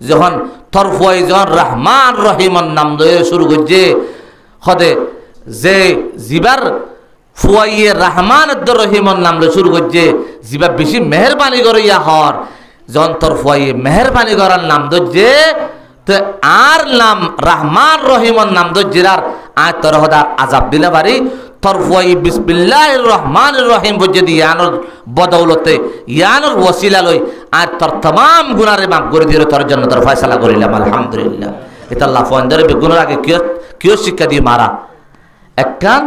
যখন তরফুয়াই যখন রহমান রহিমর নাম দিয়ে শুরু করছে হদে যে জিবার ফুয়াইয়ে রহমান রহিমর নাম দিয়ে শুরু করছে জিবা বেশি মেহরবানি করে ইয়া হর যখন তরফুয়াইয়ে মেহরবানি করার নাম ধরছে তো আর নাম রহমান রহিমর নাম ধরছিলার আর তোর হদার আজাব দিলে পারি তরফুয়াই বিসমিল্লাহির রহমানির রহিম বুঝে দিয়ে ইয়ানোর বদৌলতে ইয়ানোর ওসিলা লই আর তোর तमाम গুনারে মাফ করে দিয়ে তোর জন্য তোর ফয়সালা করিলাম আলহামদুলিল্লাহ এটা আল্লাহ ফন্দরে বেগুনার আগে কিও শিক্ষা দিয়ে মারা একখান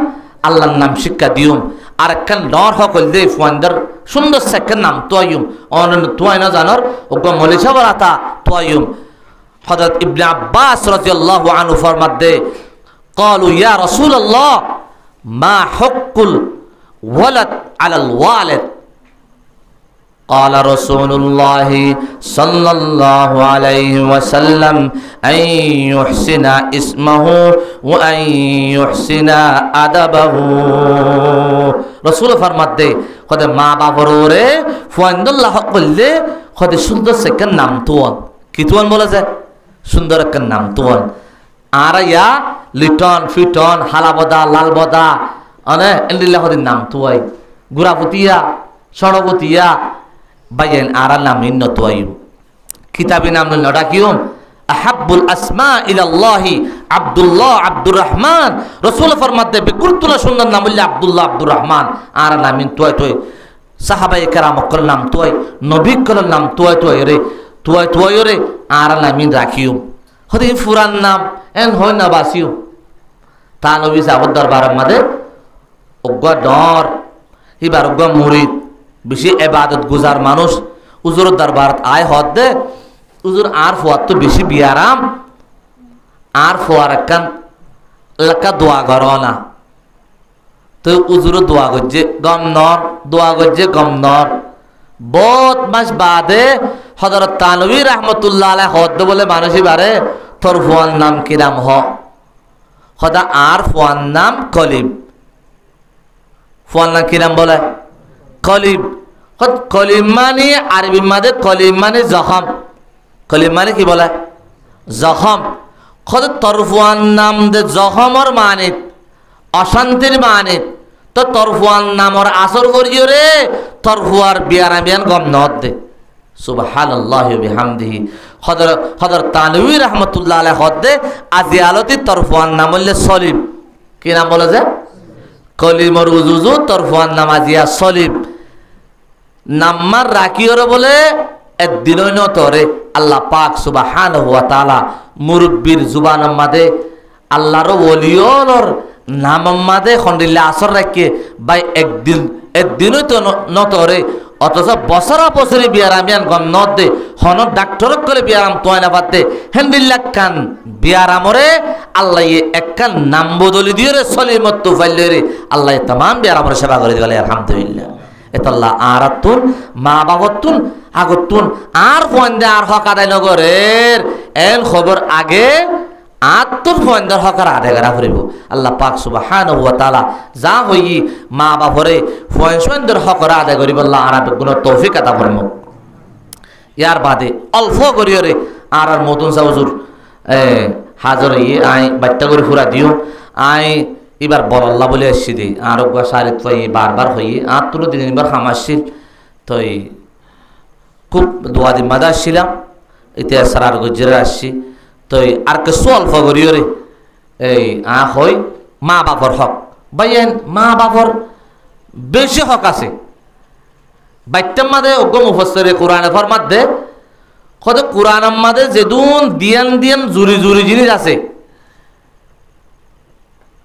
আল্লাহর নাম শিক্ষা দিউম আর একখান ডর হকল দে ফন্দর সুন্দর সেকেন্ড নাম তোয়ুম অনন তোয় না জানর ওগো মলিশা বলাতা তোয়ুম হযরত ইবনে আব্বাস রাদিয়াল্লাহু আনহু ফরমাতে قالوا يا رسول الله ما حق الولد على الوالد قال رسول الله صلى الله عليه وسلم أن يحسن اسمه وأن يحسن أدبه رسول فرماتے خود ماں باپ رورے فوند اللہ قلے خود سندر سکن نام توان کی توان بولا جائے سندر کن نام توان آرا یا লিটন ফিটন হালাবদা লালবদা অনে এন্ডিল্লা হদিন নাম তুয়াই গুরাপতিয়া সরবতিয়া বাইন আরা নাম ইন্ন তুয়াই কিতাবি নাম নডা কিউম আহাব্বুল আসমা ইলাল্লাহি আব্দুল্লাহ আব্দুর রহমান রাসূল ফরমাতে বিকুরতুলা সুন্দর নাম হইল আব্দুল্লাহ আব্দুর রহমান আরা নাম ইন তুয়াই তুই সাহাবায়ে কেরাম কল নাম তুয়াই নবী কল নাম তুয়াই রে আরা নাম ইন রাখিউম হদিন ফুরান নাম এন হয় না বাসিও তা নবী সাহাবত দরবারের মাঝে অজ্ঞ ডর এবার অজ্ঞ মুরিদ বেশি এবাদত গুজার মানুষ উজুর দরবার আয় হদ দে উজুর আর ফুয়ার তো বেশি বিয়ারাম আর ফুয়ার একখান এলাকা দোয়া কর না তো উজুর দোয়া করছে গম নর বহুত মাস বাদে হযরত তানভী রাহমাতুল্লাহ আলাইহি হদ বলে মানুষই বারে তোর ফুয়ার নাম কি নাম হদা আর ফুয়ার নাম কলিব ফুয়ার নাম কি নাম বলে কলিব কলিব মানে আরবি মাঝে কলিব মানে জখম কলিব মানে কি বলে জখম খদ তোর ফুয়ার নাম দে জখমর মানে অশান্তির মানে তো তোর ফুয়ার নামর আসর করিও রে তোর ফুয়ার বিয়ান গম নদ দে সুবহানাল্লাহি ওয়া বিহামদিহি। হযরত তানভী রাহমাতুল্লাহ আলাইহি হদে আজিয়ালতি তরফান নাম হইলে সলিম। কি নাম বলে যে কলিমর উজুজু তরফান নাম আজিয়া সলিম। নাম্মার রাখিওর বলে একদিনই নতরে আল্লাহ পাক সুবহানাহু ওয়া তাআলা মুরব্বির জুবান মাদে আল্লাহর ওলিয়র নাম মাদে খন্ডিল্লা আসর রাখে ভাই একদিনই তো নতরে, অথচ বছরা বছরে বিয়ারামিয়ান গম নদ দে হন ডাক্তর করে বিয়ারাম তোয় না পাতে হেন্দিল্লা কান বিয়ারামরে আল্লাহ একখান নাম বদলি দিয়ে রে সলিমত তুফাইলে রে আল্লাহ তামাম বিয়ারামরে সেবা করে দিলে আলহামদুলিল্লাহ। এতাল্লাহ আর তুন মা বাবতুন আগতুন আর ফন্দে আর হক আদায় নগরের এন খবর আগে আত্মর ফন্দার হকার আদায় করা ফুরিব। আল্লাহ পাক সুবহানাহু ওয়া তাআলা যা হই মা বাপরে ফন্দার হকর আদায় করিব আল্লাহ আরাবে গুণ তৌফিক আতা করম। ইয়ার বাদে অল্প করিয়রে আর মতন সাউজুর হাজর আই বাচ্চা করে ফুরা দিও আই এবার বল আল্লাহ বলে আসছি দিই আর সারি তো বারবার হই আর তুলো দিনবার খামাসিল তো খুব দোয়া দিন মাদা আসছিলাম ইতিহাস সারার গজ্জেরে আসছি তো আর কিছু অল্প করিও এই হই মা বাপর হক বাইন মা বাপর বেশি হক আছে। বাচ্চার মাঝে অজ্ঞ মুফসরে কোরআনে ফরমাদে কত কোরআনের মাঝে যেদুন দিয়ান দিয়ান জুরি জুরি জিনিস আছে,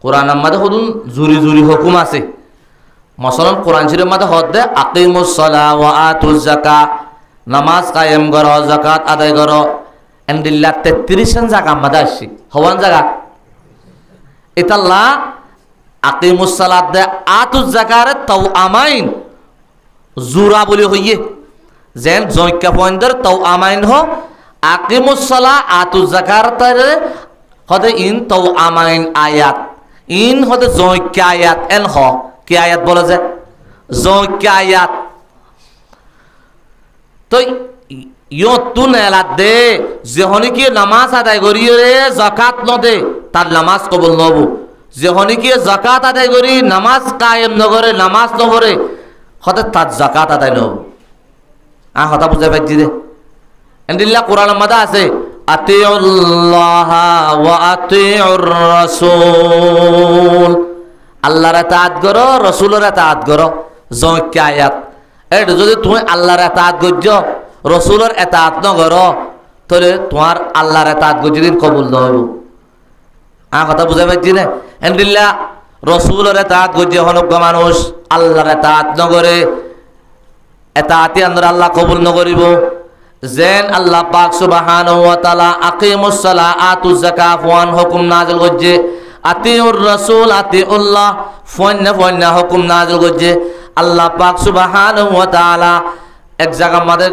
কোরআনের মাঝে সদুন জুরি জুরি হুকুম আছে। মসলন কোরআন শরীফের মাঝে হদ দে আকিমুস সালাহ ওয়া আতুজ যাকাত, নামাজ কায়েম কর যাকাত আদায় কর। এন্ডিল্লা 33 জায়গা মাঝে আসছি হওয়ান জায়গা এতাল্লাহ আকিমুস সালাত দে আতুজ যাকাত তাও আমাইন জুরা বলি হইয়ে যেন জয়কা পয়েন্টার তাও আমাইন হ আকিমুস সালাহ আতুজ যাকাত হদে ইন তাও আমাইন আয়াত ইন হদে জয়কা আয়াত এন হ কি আয়াত বলে যে জয়কা আয়াত তো ইয়তুন এলাত দে যেহনি কি নামাজ আদায় করি রে যাকাত ন দে তার নামাজ কবুল নবু। যেহনি কি যাকাত আদায় করি নামাজ কায়েম নগরে নামাজ নগরে হতে তার যাকাত আদায় নবু। কথা বুঝাই পাইছি দে এন্ডিল্লা কোরআন মাদা আছে আতিউল্লাহ ওয়া আতিউর রাসূল, আল্লাহর ইতাআত করো রাসূলের ইতাআত করো। জয়কা আয়াত এটা যদি তুমি আল্লাহর ইতাআত করছো রসুলের এতাআত ন করো তাহলে তোমার আল্লাহর এতাআত গজিদিন কবুল নহব। কথা বুঝাই পাচ্ছি না এন্ডিল্লা রসুলের এতাআত গজি হনক মানুষ আল্লাহর এতাআত ন করে এতাআতি আন্দর আল্লাহ কবুল ন করিব। যেন আল্লাহ পাক সুবহানাহু ওয়া তাআলা আকিমুস সালাহ আতুজ যাকাত ওয়ান হুকুম নাযিল করছে, আতিউর রাসূল আতিউল্লাহ ফন্না ফন্না হুকুম নাযিল করছে। আল্লাহ পাক সুবহানাহু ওয়া তাআলা এক জায়গা আমাদের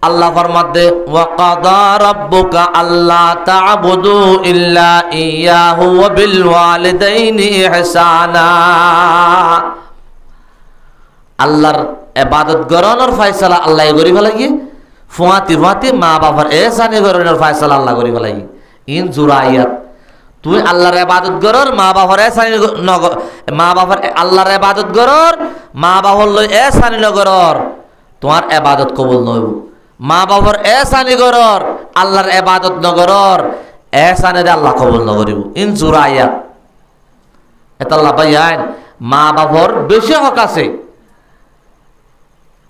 আল্লাহ ফরমাতে ওয়া কাদা রাব্বুকা আল্লা তা'বুদু ইল্লা ইয়্যাহু ওয়া বিল ওয়ালিদাইনি ইহসানা। আল্লাহর ইবাদত গরনের ফয়সালা আল্লাহ করি ফেলাই, ফুয়াতি ফুয়াতি মা বাবার এহসানি গরনের ফয়সালা আল্লাহ করি ফেলাই। ইন জুরাইয়াত তুই আল্লাহর ইবাদত গরর মা বাবার এহসানি মা বাবার আল্লাহর ইবাদত গরর মা বাবার লই এহসানি নগরর তোমার ইবাদত কবুল নইব। মা বাবার এহসানি গরর আল্লাহর ইবাদত নগরর এহসানি দে আল্লাহ কবুল নগরিব। ইন জুরাইয়াত এটা আল্লাহ বাইয়ান মা বাবার বেশি হক আছে,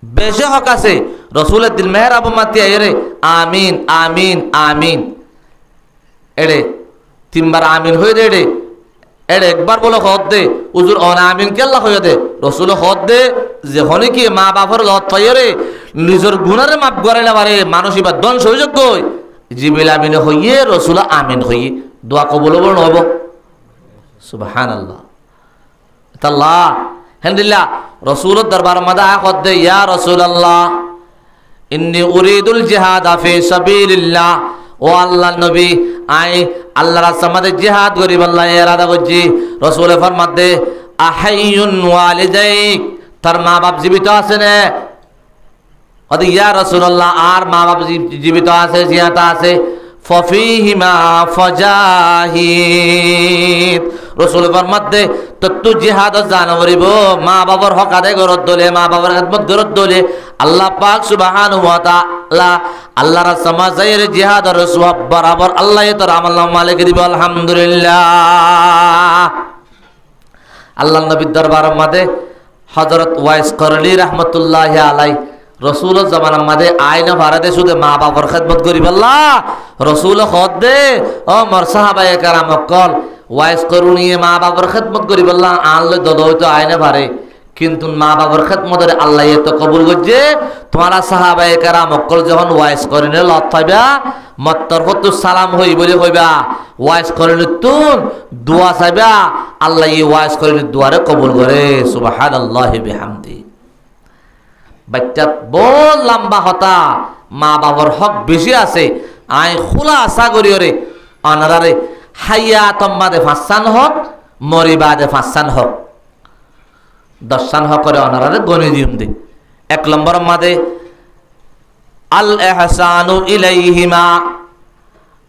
বেশি হক আছে। রসুলের দিল মেহরাব মাতি আইরে আমিন আমিন আমিন এড়ে তিনবার আমিন হয়ে দে এড়ে এড়ে একবার বলে হদ দে উজুর অন আমিন কেল্লা হয়ে দে রসুল হদ দে যখনই কি মা বাবার লত পাইরে নিজের গুণারে মাপ গড়াইলে পারে মানুষ এবার ধ্বংস হয়ে যোগ্য জিবিল আমিন হইয়ে রসুল আমিন হইয়ে দোয়া কবুল বল হব। সুবহানাল্লাহ তাআলা হেনদিল্লা রসুলের দরবার মাদা হদ দে ইয়া রাসূলুল্লাহ ইন্নী উরিদুল জিহাদ ফি সাবিলিল্লাহ। ও আল্লাহ নবী আই আল্লাহর রাস্তায় আমাদের জিহাদ করি আল্লাহ ইরাদা করছি। রাসূল ফরমাতে আহাইয়ুন ওয়ালিদাইক তার মা বাপ জীবিত আছে না? অদি ইয়া রাসূলুল্লাহ আর মা বাপ জীবিত আছে জিয়াতা আছে। ফফিহিমা ফাজাহিদ রাসূল ফরমাতে তত্তু জিহাদ জানা করিব মা বাবার হক আদায় করত দলে মা বাবার খেদমত করত দলে আল্লাহ পাক সুবহানাহু ওয়া তাআলা আল্লাহর সমাজের জিহাদের সওয়াব বরাবর আল্লাহ তার আমলনামা লিখে দিব আলহামদুলিল্লাহ। আল্লাহর নবীর দরবার মধ্যে হযরত ওয়াইস করলি রাহমাতুল্লাহি আলাইহি রসুল জমানার মাঝে আইন ভারতে শুধু মা বাবার খেদমত করিব আল্লাহ রসুল খদ দে ও মর সাহাবায়ে কেরাম কল ওয়াইস করুনিয়ে মা বাবার খেদমত করিব আল্লাহ আনলে দদ হইতো আইনে ভারে কিন্তু মা বাবার খেদমতের আল্লাহ এত কবুল করছে তোমারা সাহাবায়ে কেরাম কল যখন ওয়াইস করিনে লত পাইবা মত্তর হতু সালাম হই বলে কইবা ওয়াইস করিনে তুন দোয়া চাইবা আল্লাহ এই ওয়াইস করিনে দুয়ারে কবুল করে সুবহানাল্লাহি বিহামদি। বাচ্চা বল লম্বা হতা মা বাবার হক বেশি আছে আই খোলা আশা করি রে অনারারে হাইয়াতম মাদে ফাঁসান হক মরিবাদে ফাঁসান হক দর্শান হক করে অনারারে গণি দিম দে। এক নম্বর মাদে আল ইহসানু ইলাইহিমা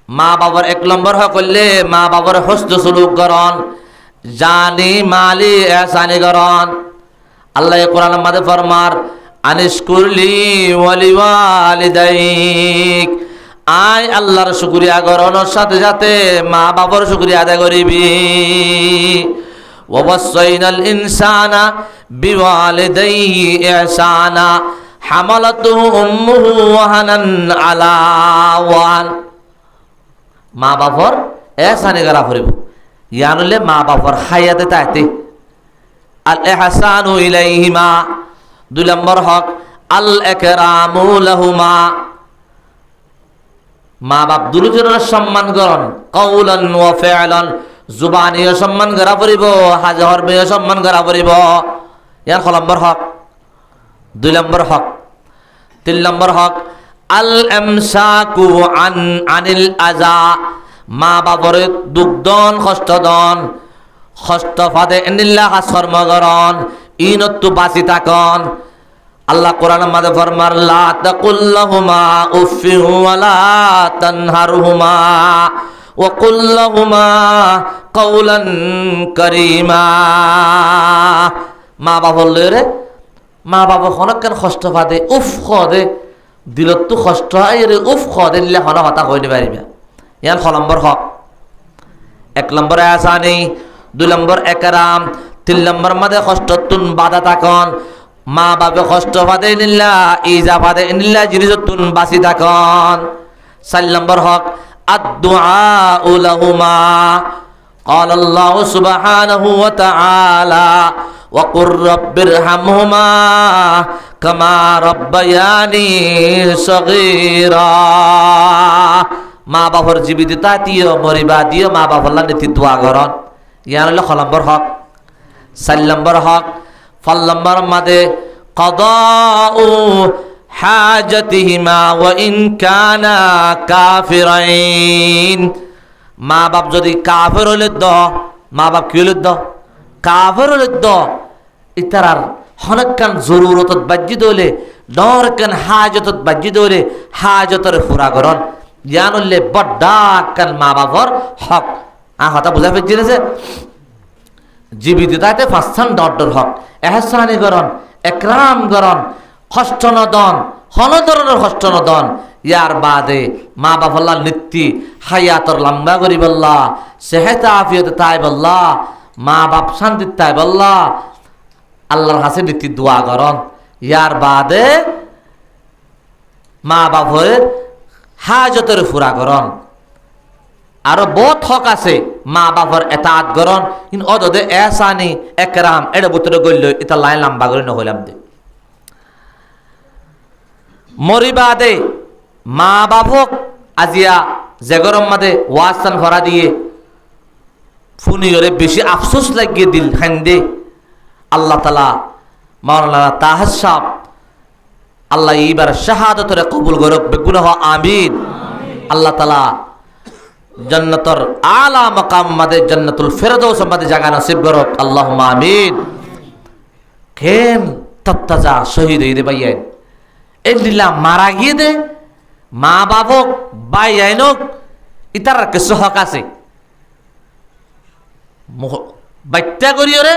মা বাবার এক নম্বর হক করলে মা বাবার হুসন সুলুক করন জানি মালি ইহসানি করন। আল্লাহ কোরআনের মাঝে ফরমার আনিশকুরলি ওয়ালি ওয়ালিদাইক আয় আল্লাহর শুকরিয়া করনের সাথে সাথে মা বাবার শুকরিয়া আদায় করিবি। ওয়াসাইনাল ইনসানা বিওয়ালিদাইহি ইহসানা হামালাতুহু উম্মুহু ওয়াহানান আলা ওয়ান মা বাবার ইহসানি করা করিব ইয়ানলে মা বাবার হায়াতে তাইতে আল ইহসানু ইলাইহিমা। দুই নম্বর হক আল ইকরামু লাহুমা মা বাপ দুজনের সম্মান করন কওলান ওয়া ফি'লান জুবানিও সম্মান করা পড়িব হাজার বেয় সম্মান করা পড়িব ইয়ার ক নম্বর হক। দুই নম্বর হক। তিন নম্বর হক আল ইমসাকু আনিল আযা মা বাপরে দুঃখদন কষ্টদন কষ্ট ফাদে ইন্নিল্লাহ কর্মকরণ ইনত্তু বাসি তাকন। আল্লাহ কোরআনের মাঝে ফরমার লা তাকুল্লাহুমা উফফিন ওয়া লা তানহারহুমা ওয়া কুল্লাহুমা কাওলান কারীমা মা বাবা রে মা বাবা খনকেন কষ্ট ফাদে উফ খদে দিলত তো কষ্ট হয় রে উফ খদে নিলে হন কথা কইতে পারিবা ইয়ার ক নম্বর হক। এক নম্বর ইহসানি দুই নম্বর একরাম তিন নম্বর মাঝে কষ্ট তুন বাধা থাকন মা বাবা কষ্ট ফাদে নিল্লা ইজা ফাদে নিল্লা জিনিস তুন বাসি থাকন। চার নম্বর হক আদ-দুআউ লাহুমা قال الله سبحانه وتعالى وقل رب ارحمهما كما ربياني صغيرا মা বাবার জীবিত তাতিও মরিবা দিও মা বাবার নীতি দোয়া করন ইয়ার হলো ক নম্বর হক। চার নম্বর হক ফল নম্বর মাদে কদাউ হাজাতিহিমা ওয়া ইন কানা কাফিরাইন মা বাপ যদি কাফের হলে দ মা বাপ কি হলে দ কাফের হলে দ ইতারার হনকান জরুরতত বাজ্জি দলে নরকান হাজতত বাজ্জি দলে হাজতর পুরা করন জানলে বড্ডাকান মা বাবার হক কথা বুঝা পেয়েছে জীবিত তাইতে ফাস্তান ডর হক এহসানি করন একরাম করন কষ্ট নদন হন ধরনের কষ্ট নদন ইয়ার বাদে মা বাবার নীতি হায়াতর লম্বা করি বল্লা সেহেত আফিয়ত তাই বল্লা মা বাপ শান্তি তাই বল্লা আল্লাহর কাছে নীতি দোয়া করন ইয়ার বাদে মা বাপের হাজতের ফুরা করন। আরো বহুত হক আছে মা বাবার এতাত করন কিন্তু অদে এহসানি একরাম এটা ভিতরে গইল এটা লাইন লম্বা করে নহইলাম দে মরিবাদে মা বাপক আজিয়া জেগরম মাদে ওয়াসান ভরা দিয়ে ফুনিয়রে বেশি আফসোস লাগিয়ে দিল খান্দে আল্লাহ তাআলা মাওলানা তাহার সাহেব আল্লাহ এইবার শাহাদাতরে কবুল করুক বেগুনাহ আমিন। আল্লাহ তাআলা জান্নাতর আলা মাকাম মাদে জান্নাতুল ফেরদাউস মাদে জায়গা নসিব করুক আল্লাহুম্মা আমিন। কেন তত্তাজা শহীদ হইতে পাইয়েন এলিলা মারা গিয়ে দে মা বাবক বাই আইনক ইতার কিছু হক আছে বাত্যা করিয়রে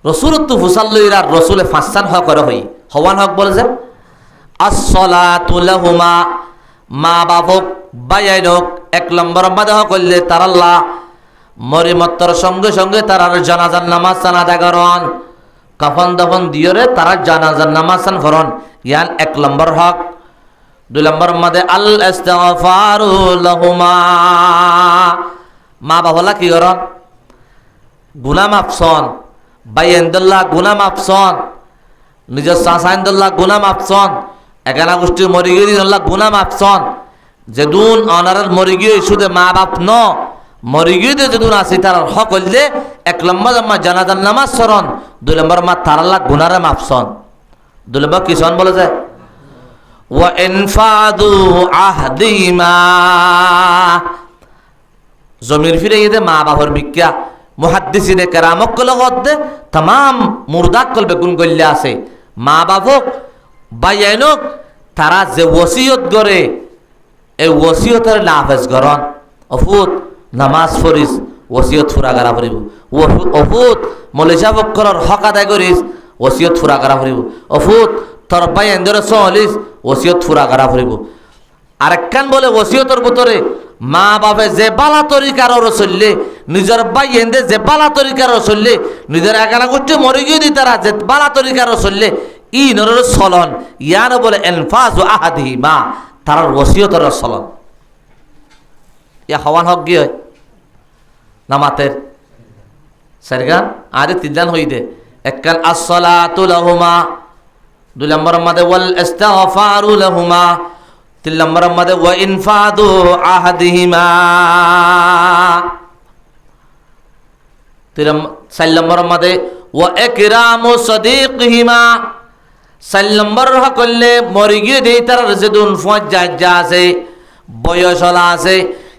রসুল তো ফুসাল্লইরা রসুলে ফাঁসান হক করে হই হওয়ান হক বলে যে আসসালাতু লাহুমা মা বাবক বাইয়াইনক এক নম্বর মাদে হক করলে তার আল্লাহ মরিমত্তর সঙ্গে সঙ্গে তারার জানাজার নামাজ সানাদা করন কাফন দফন দিয়রে তারা জানাজার নামাজ সান ফরন ইয়ান এক নম্বর হক। দুই নম্বর মাদে আল ইস্তিগফারু লাহুমা মা বাবলা কি করন গুনাহ মাফসন বাইয়েন্দুল্লাহ গুনাহ মাফসন নিজের সাসাইন্দুল্লাহ গুনাহ মাফসন একানা গোষ্ঠীর মরি গিয়ে দিল্লাহ গুনাহ মাফসন যেদুন অনারের মরি গিয়ে শুধু মা বাপ ন মরি গিয়ে যেদুন আসি তার হক হইলে এক নম্বর মা জানাজার নামাজ সরন দুই নম্বর মা তারাল্লাহ গুনারে মাফসন দুই নম্বর কিসন বলে যায় ওয়া ইনফাদু আহদিমা জমির ফিরে গিয়ে মা বাপর বিজ্ঞা মুহাদ্দিসিনে কেরামক লগতে तमाम মুরদাক কলবে গুণ গল্লে আছে মা বাপক বাইয়াইনক তারা যে ওসিয়ত করে এই ওসিয়তের নাফেজ করন অফুত নামাজ পড়িস ওসিয়ত ফুরা করা পড়িব অফুত মলিশা বক্করের হক আদায় করিস ওসিয়ত ফুরা করা পড়িব অফুত তোর বাইয়াইনদের চলিস ওসিয়ত ফুরা করা পড়িব আরেকখান বলে ওসিয়তের ভিতরে মা বাপে যে বালা তরিকার চললে নিজের বাইয়েন্দে যে বালা তরিকার চললে নিজের একানা গোষ্ঠী মরে গিয়ে দি তারা যে বালা তরিকার চললে ই নর চলন ইয়ান বলে এনফাজ ও আহাদি মা তার ওসিয়তের চলন ইয়া হওয়ান হক গিয়ে নামাতের সারগান আরে তিনজান হই দে এককাল আসসালাতু লাহুমা দুই নম্বর মাদে ওয়াল ইস্তিগফারু লাহুমা তিন নম্বর মাদে ওয়া ইনফাদু আহাদিহিমা চার নম্বর মাদে ওয়া ইকরামু সাদিকিহিমা চার নম্বর হকলে মরি গিয়ে দেই তার যেদুন ফজ্জা আছে বয়স হলা আছে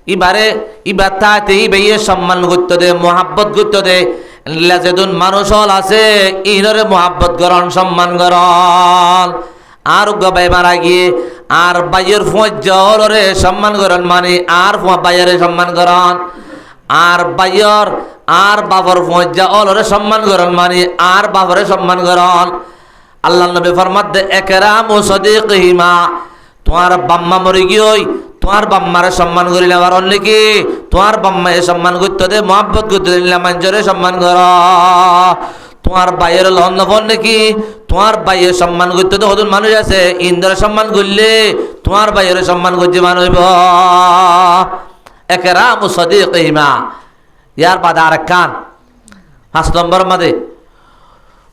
ইবার তাতে ইবাইয়ে সম্মান করতে দে মোহাব্বত করতে দে যেদুন মানুষ হল আছে ইনরে মোহাব্বত করন সম্মান করন আর গবাই মারা গিয়ে আর বাইয়ের ফজ্জরে সম্মান করন মানে আর বাইয়ের সম্মান করন আর বাইয়ের আর বাবর ফজ্জা অলরে সম্মান করন মানে আর বাবরে সম্মান করন আল্লাহ নবী ফরমাত দে একরামু সাদিকিহিমা তোমার বাম্মা মরি গিয়ে তোমার বাম্মারে সম্মান করিলে আবার অন্য কি তোমার বাম্মায়ে সম্মান করতে দে মোহাব্বত করতে দিলে মানুষরে সম্মান কর তোমার বাইয়ের লহন নফল নাকি তোমার বাইয়ের সম্মান করতে তো হদুন মানুষ আছে ইন্দ্রের সম্মান করলে তোমার বাইয়ের সম্মান করতে মানুষ একরামু সাদিকিহিমা ইয়ার বাদ আর কান 5 নম্বর মাদে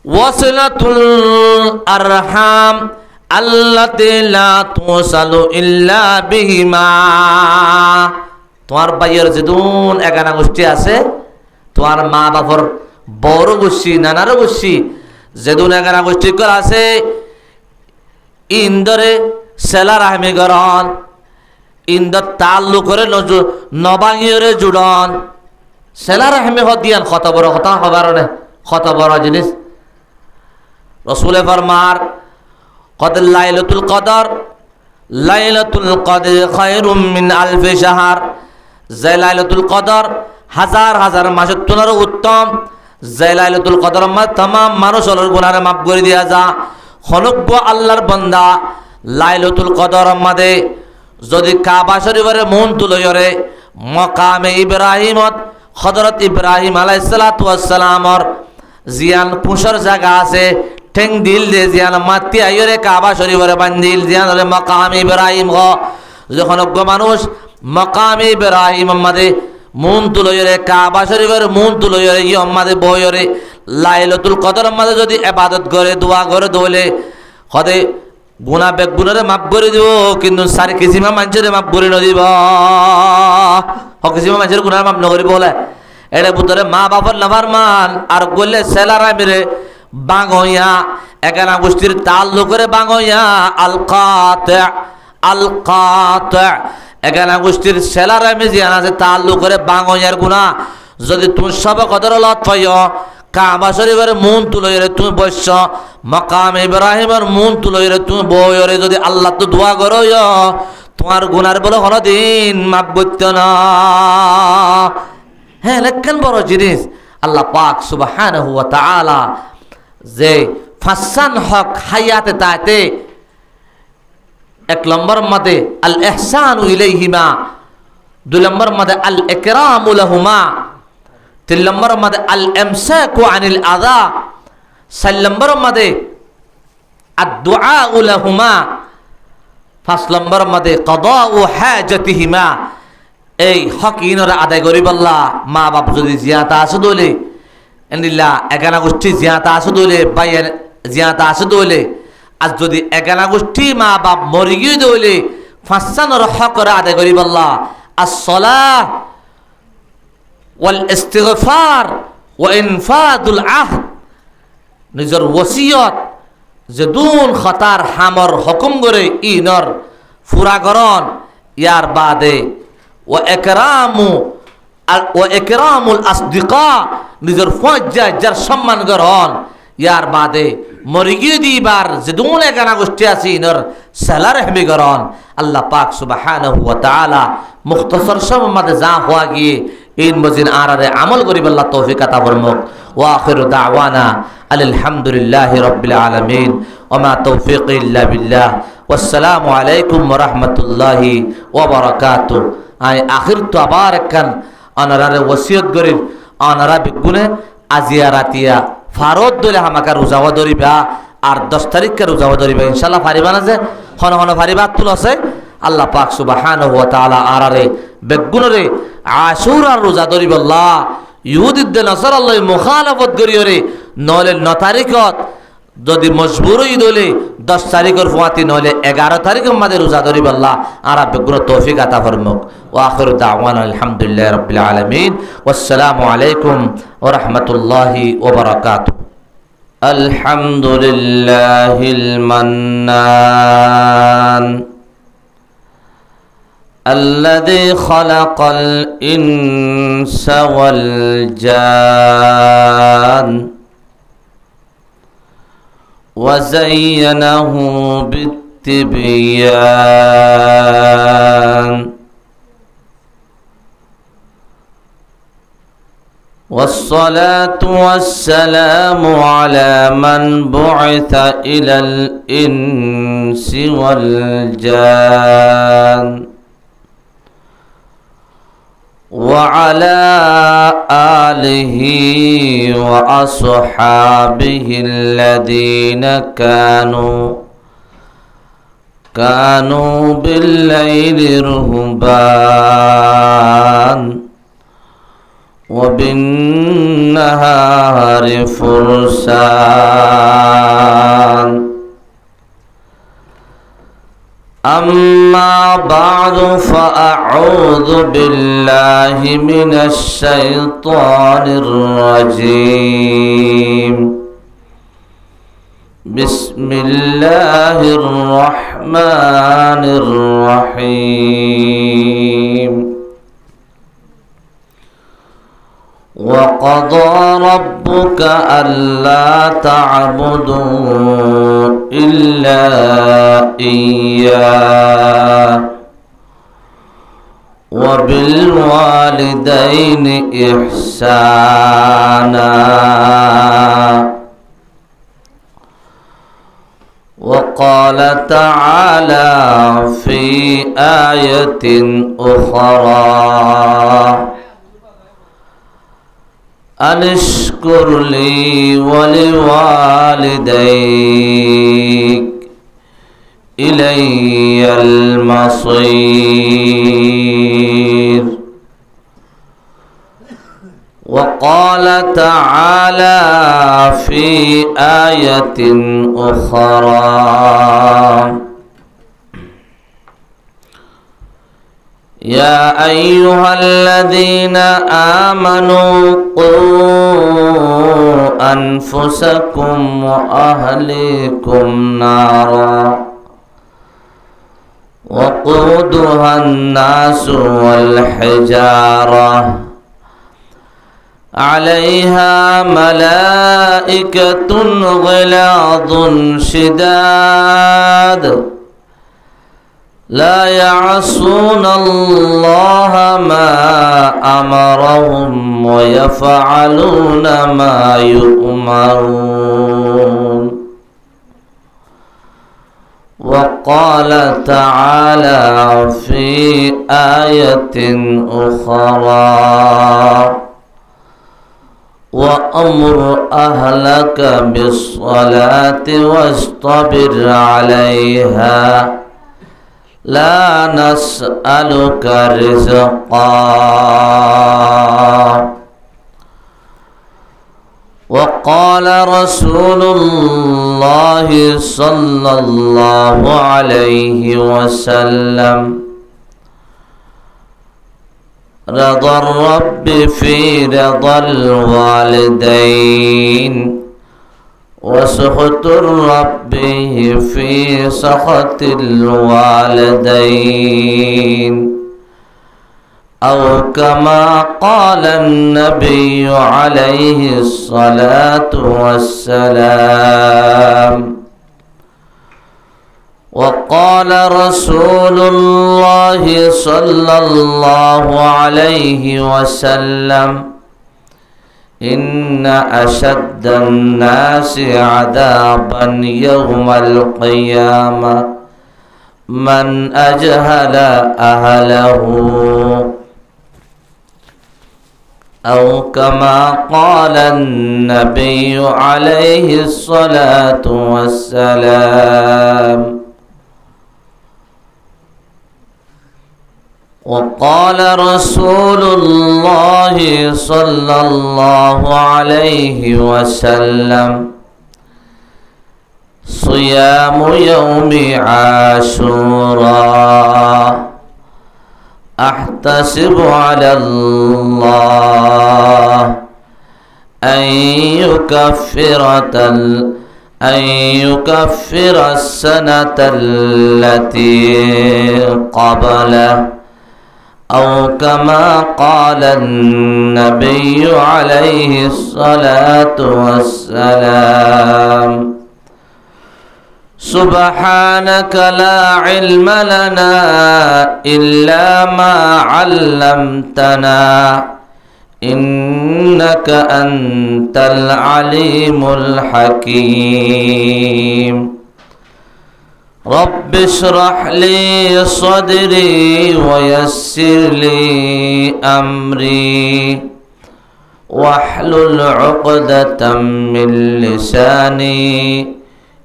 ওয়াসিলাতুল আরহাম আল্লাতি লা তুসালু ইল্লা বিহিমা তোমার বাইয়ের যেদুন একানা গোষ্ঠী আছে তোমার মা বাপর বড় গোষ্ঠী নানার গোষ্ঠী যেদুন একানা গোষ্ঠী কর আছে ইন্দরে সেলা রাহমি করন ইন্দর তাল্লু করে নবাঙিয়রে জুড়ন সেলা রাহমি হদিয়ান কত বড় কথা হবার না কত বড় জিনিস রসুলে ফরমার কদ লাইলাতুল কদর খায়রুম মিন আলফি শাহর যে লাইলাতুল কদর হাজার হাজার মাসের তুলনায় উত্তম যে লাইলাতুল কদর तमाम মানুষের গুনাহ মাফ করে দিয়া যা খনক আল্লাহর বান্দা লাইলাতুল কদর মধ্যে যদি কাবা শরীফের মন তুলয়রে মকামে ইব্রাহিমত হযরত ইব্রাহিম আলাইহিস সালাতু ওয়াস সালামর জিয়ান পুষর জায়গা আছে ঠেং দিল দে জিয়ান মাতি আইরে কাবা শরীফের বান্দিল জিয়ান মকাম ইব্রাহিম গ যখন মানুষ মকাম ইব্রাহিম মধ্যে মন তুলয়রে কাবা শরীফের মন তুলয়রে ই মধ্যে বয়রে লাইলাতুল কদর মধ্যে যদি ইবাদত করে দোয়া করে দোলে হদে গুনাহ বেক গুনারে মাফ করে দিব কিন্তু সারি কিসিমা মানুষের মাফ করে ন দিব কিসিমা মানুষের গুনাহ মাফ ন করিব বলে এটা ভিতরে মা বাবার নাফরমান আর গলে সেলারা মেরে বাঙইয়া একানা গোষ্ঠীর তাল্লু করে বাঙইয়া আল কাতা একানা গোষ্ঠীর সেলারা মেজিয়ান আছে তাল্লু করে বাঙইয়ার গুনাহ যদি তুমি সব কদর লত পাইও কাবা শরীফের মন তুলইরে তুমি বৈশ্য মকাম ইব্রাহিমের মন তুলইরে তুমি বইরে যদি আল্লাহ তো দোয়া করো তোমার গুনার বলে কোনদিন মাফ করতে না হ্যাঁ লেখেন বড় জিনিস আল্লাহ পাক সুবহানাহু ওয়া তাআলা যে ফাসান হক হায়াতে তাতে এক নম্বর মধ্যে আল ইহসানু ইলাইহিমা, দুই নম্বর মধ্যে আল ইকরামু লাহুমা, তিন নম্বর মধ্যে আল ইমসাকু আনিল আযা, চার নম্বর মধ্যে আদ-দুআউ লাহুমা, পাঁচ নম্বর মধ্যে কদাউ হাজাতিহিমা। এই হক ইনরা আদায় করিব আল্লাহ। মা বাপ যদি জিয়াতা আছে দলে এনিলা এগানা গোষ্ঠী জিয়াতা আছে দলে বাইয়ের জিয়াতা আছে দলে আজ যদি এগানা গোষ্ঠী মা বাপ মরি গিয়ে দলে ফাঁসানোর হকরা আদায় করিব আল্লাহ। as-সালাহ ওয়াল ইস্তিগফার ওয়া ইনফাদুল আহদ, নিজের ওসিয়ত যেদুন খতার হামর হুকুম করে ইনর ফুরাগরণ, ইয়ার বাদে ওয়া ইকরামুল আসদিকা, নিজের ফজ্জা যার সম্মান গ্রহণ, ইয়ার বাদে মরিগি দিবার যেদুন এগানা গোষ্ঠী আছে ইনর সালা রহমি গ্রহণ। আল্লাহ পাক সুবহানাহু ওয়া তাআলা মুখতসর সময় মধ্যে যা হওয়া গিয়ে ইন মজিন আরারে আমল করিব আল্লাহ তৌফিক আতা ফরমুক। ওয়া আখিরু দাওয়ানা আলহামদুলিল্লাহি রাব্বিল আলামিন ওয়া মা তৌফিকি ইল্লা বিল্লাহ। ওয়াসসালামু আলাইকুম ওয়া রাহমাতুল্লাহি ওয়া বারাকাতুহু। আই আখির তো আবার একখান অনারারে ওসিয়ত করি অনারা বিগুনে আজিয়া রাতিয়া ফারত দলে হামাকা রোজাও ধরিবা আর 10 তারিখকে রোজাও ধরিবা ইনশাআল্লাহ। পারিবা না যে হন হন পারিবা তুল আছে আল্লাহ পাক সুবহানাহু ওয়া তাআলা আরারে বেগুনরে আশুরার রোজা ধরিব আল্লাহ। ইহুদিদের নসরাল্লাহ মুখালাফত করিয়রে নলে 9 তারিখত যদি মজবুর হই দলে 10 তারিখের ফুয়াতি নলে 11 তারিখের মধ্যে রোজা ধরিব আল্লাহ। আর বেগুন তৌফিক আতা ফরমুক। ওয়া আখিরু দাওয়ানা আলহামদুলিল্লাহি রাব্বিল আলামিন। ওয়াসসালামু আলাইকুম ওয়া রাহমাতুল্লাহি ওয়া বারাকাতুহু। আলহামদুলিল্লাহিল মান্নান الذي خلق الإنس والجان وزينه بالتبيان والصلاة والسلام على من بعث إلى الإنس والجان وعلى آله وأصحابه الذين كانوا بالليل رهبان وبالنهار فرسان. أما بعد فأعوذ بالله من الشيطان الرجيم. بسم الله الرحمن الرحيم. وقضى ربك ألا تعبدوا إلا إياه وبالوالدين إحسانا. وقال تعالى في آية أخرى أن اشكر لي ولوالديك إلي المصير. وقال تعالى في آية أخرى يا أيها الذين آمنوا قوا أنفسكم وأهليكم نارا وقودها الناس والحجارة عليها ملائكة غلاظ شداد لا يعصون الله ما أمرهم ويفعلون ما يؤمرون. وقال تعالى في آية أخرى: وأمر أهلك بالصلاة واصطبر عليها لا نسألك رزقا. وقال رسول الله صلى الله عليه وسلم: رضا الرب في رضا الوالدين وسخط الرب في سخط الوالدين، أو كما قال النبي عليه الصلاة والسلام. وقال رسول الله صلى الله عليه وسلم: إن أشد الناس عذابا يوم القيامة من أجهل أهله، أو كما قال النبي عليه الصلاة والسلام. وقال رسول الله صلى الله عليه وسلم: صيام يوم عاشوراء أحتسب على الله أن يكفر السنة التي قبله، أو كما قال النبي عليه الصلاة والسلام. سبحانك لا علم لنا إلا ما علمتنا إنك أنت العليم الحكيم. رب اشرح لي صدري ويسر لي أمري واحلل عقدة من لساني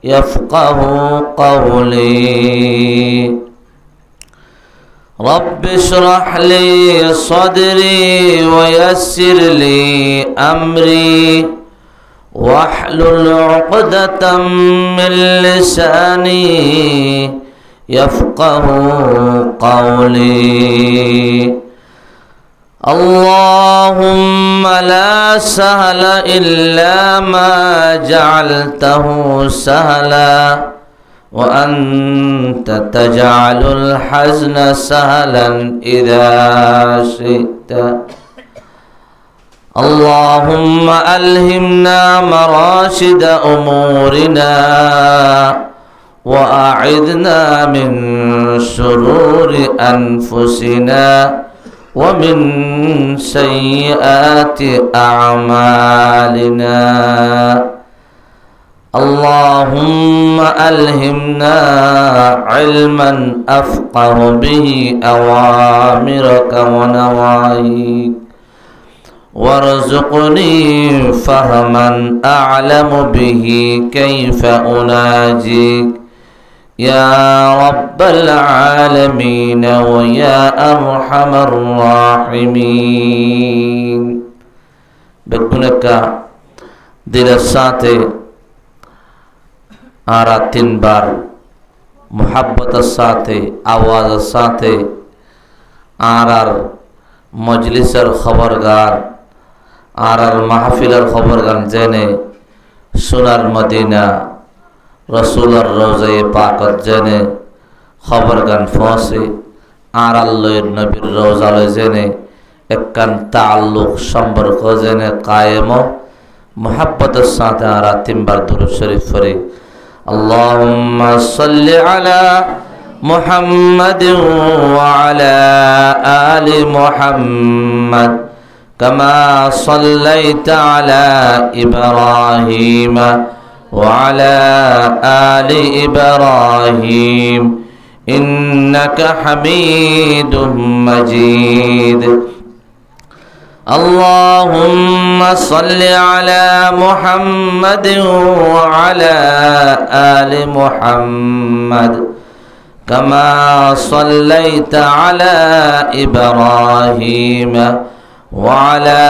يفقه قولي. رب اشرح لي صدري ويسر لي أمري واحلل عقدة من لساني يفقه قولي. اللهم لا سهل إلا ما جعلته سهلا وأنت تجعل الحزن سهلا إذا شئت. اللهم ألهمنا مراشد أمورنا وأعذنا من شرور أنفسنا ومن سيئات أعمالنا. اللهم ألهمنا علما أفقه به أوامرك ونواهيك وارزقني فهما أعلم به كيف أناجيك يا رب العالمين ويا أرحم الراحمين. بكونك দিলের সাথে आरा 3 बार मुहब्बतर साथे आवाज़र साथे आरार मजलिसर खबरगार आरार महफिलर खबरगार जेने सुनार मदीना रसूलर रोज़े पाकत जेने खबरगान फौसे आराल नबीर रोज़ाले जेने एककान ताल्लुक सम्पर्क जेने कायमो मुहब्बतर साथे आरा 3 बार दुरूद शरीफ पढ़े। اللهم صل على محمد وعلى آل محمد كما صليت على إبراهيم وعلى آل إبراهيم إنك حميد مجيد اللهم صل على محمد وعلى آل محمد كما صليت على إبراهيم وعلى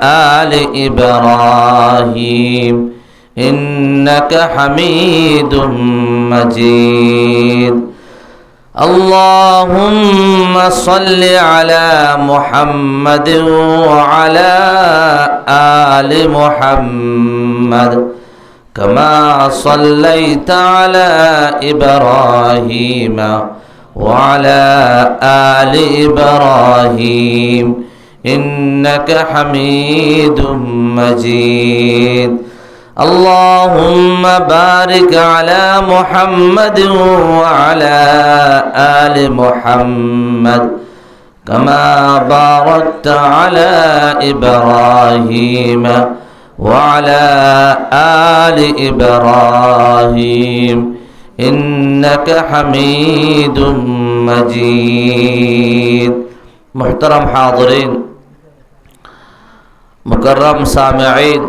آل إبراهيم إنك حميد مجيد اللهم صل على محمد وعلى آل محمد كما صليت على إبراهيم وعلى آل إبراهيم إنك حميد مجيد اللهم بارك على محمد وعلى آل محمد كما باركت على إبراهيم وعلى آل إبراهيم إنك حميد مجيد محترم حاضرين مكرم سامعين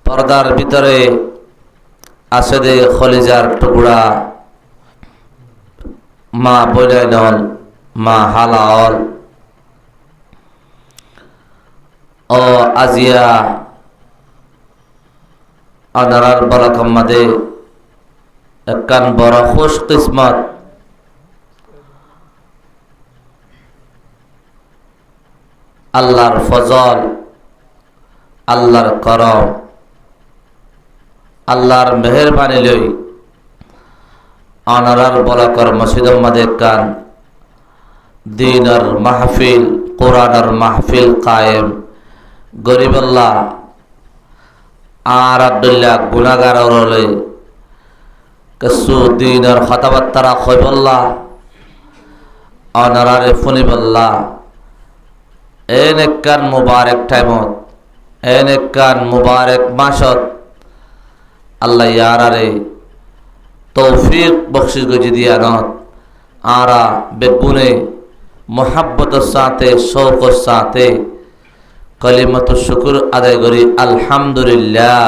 পর্দার ভিতরে আসেদে খলিজার টুকরা মা বইলাইনল মা হালাল ও আজিয়া আনারার বরকম্মাদে একখান বড় খুশ কিসমত আল্লাহর ফজল আল্লাহর করম আল্লাহর মেহেরবানি লই আনারার বলাকর মসজিদের মাঝে কান দিনের মাহফিল কোরআনের মাহফিল কায়েম গরিবল্লাহ আর আব্দুল্লাহ গুনাহগার ওরলে কিছু দিনের কথাবার্তা কইবল্লাহ আনারারে ফুনিবল্লাহ এন একখান মুবারক টাইমত এন একখান মুবারক মাসত আল্লাহ ইয়ারারে তৌফিক বখশিশ গজি দিয়ানত আরা বেগুনে মোহাব্বতের সাথে শৌকের সাথে কলিমাতুশ শুকর আদায় করি আলহামদুলিল্লাহ।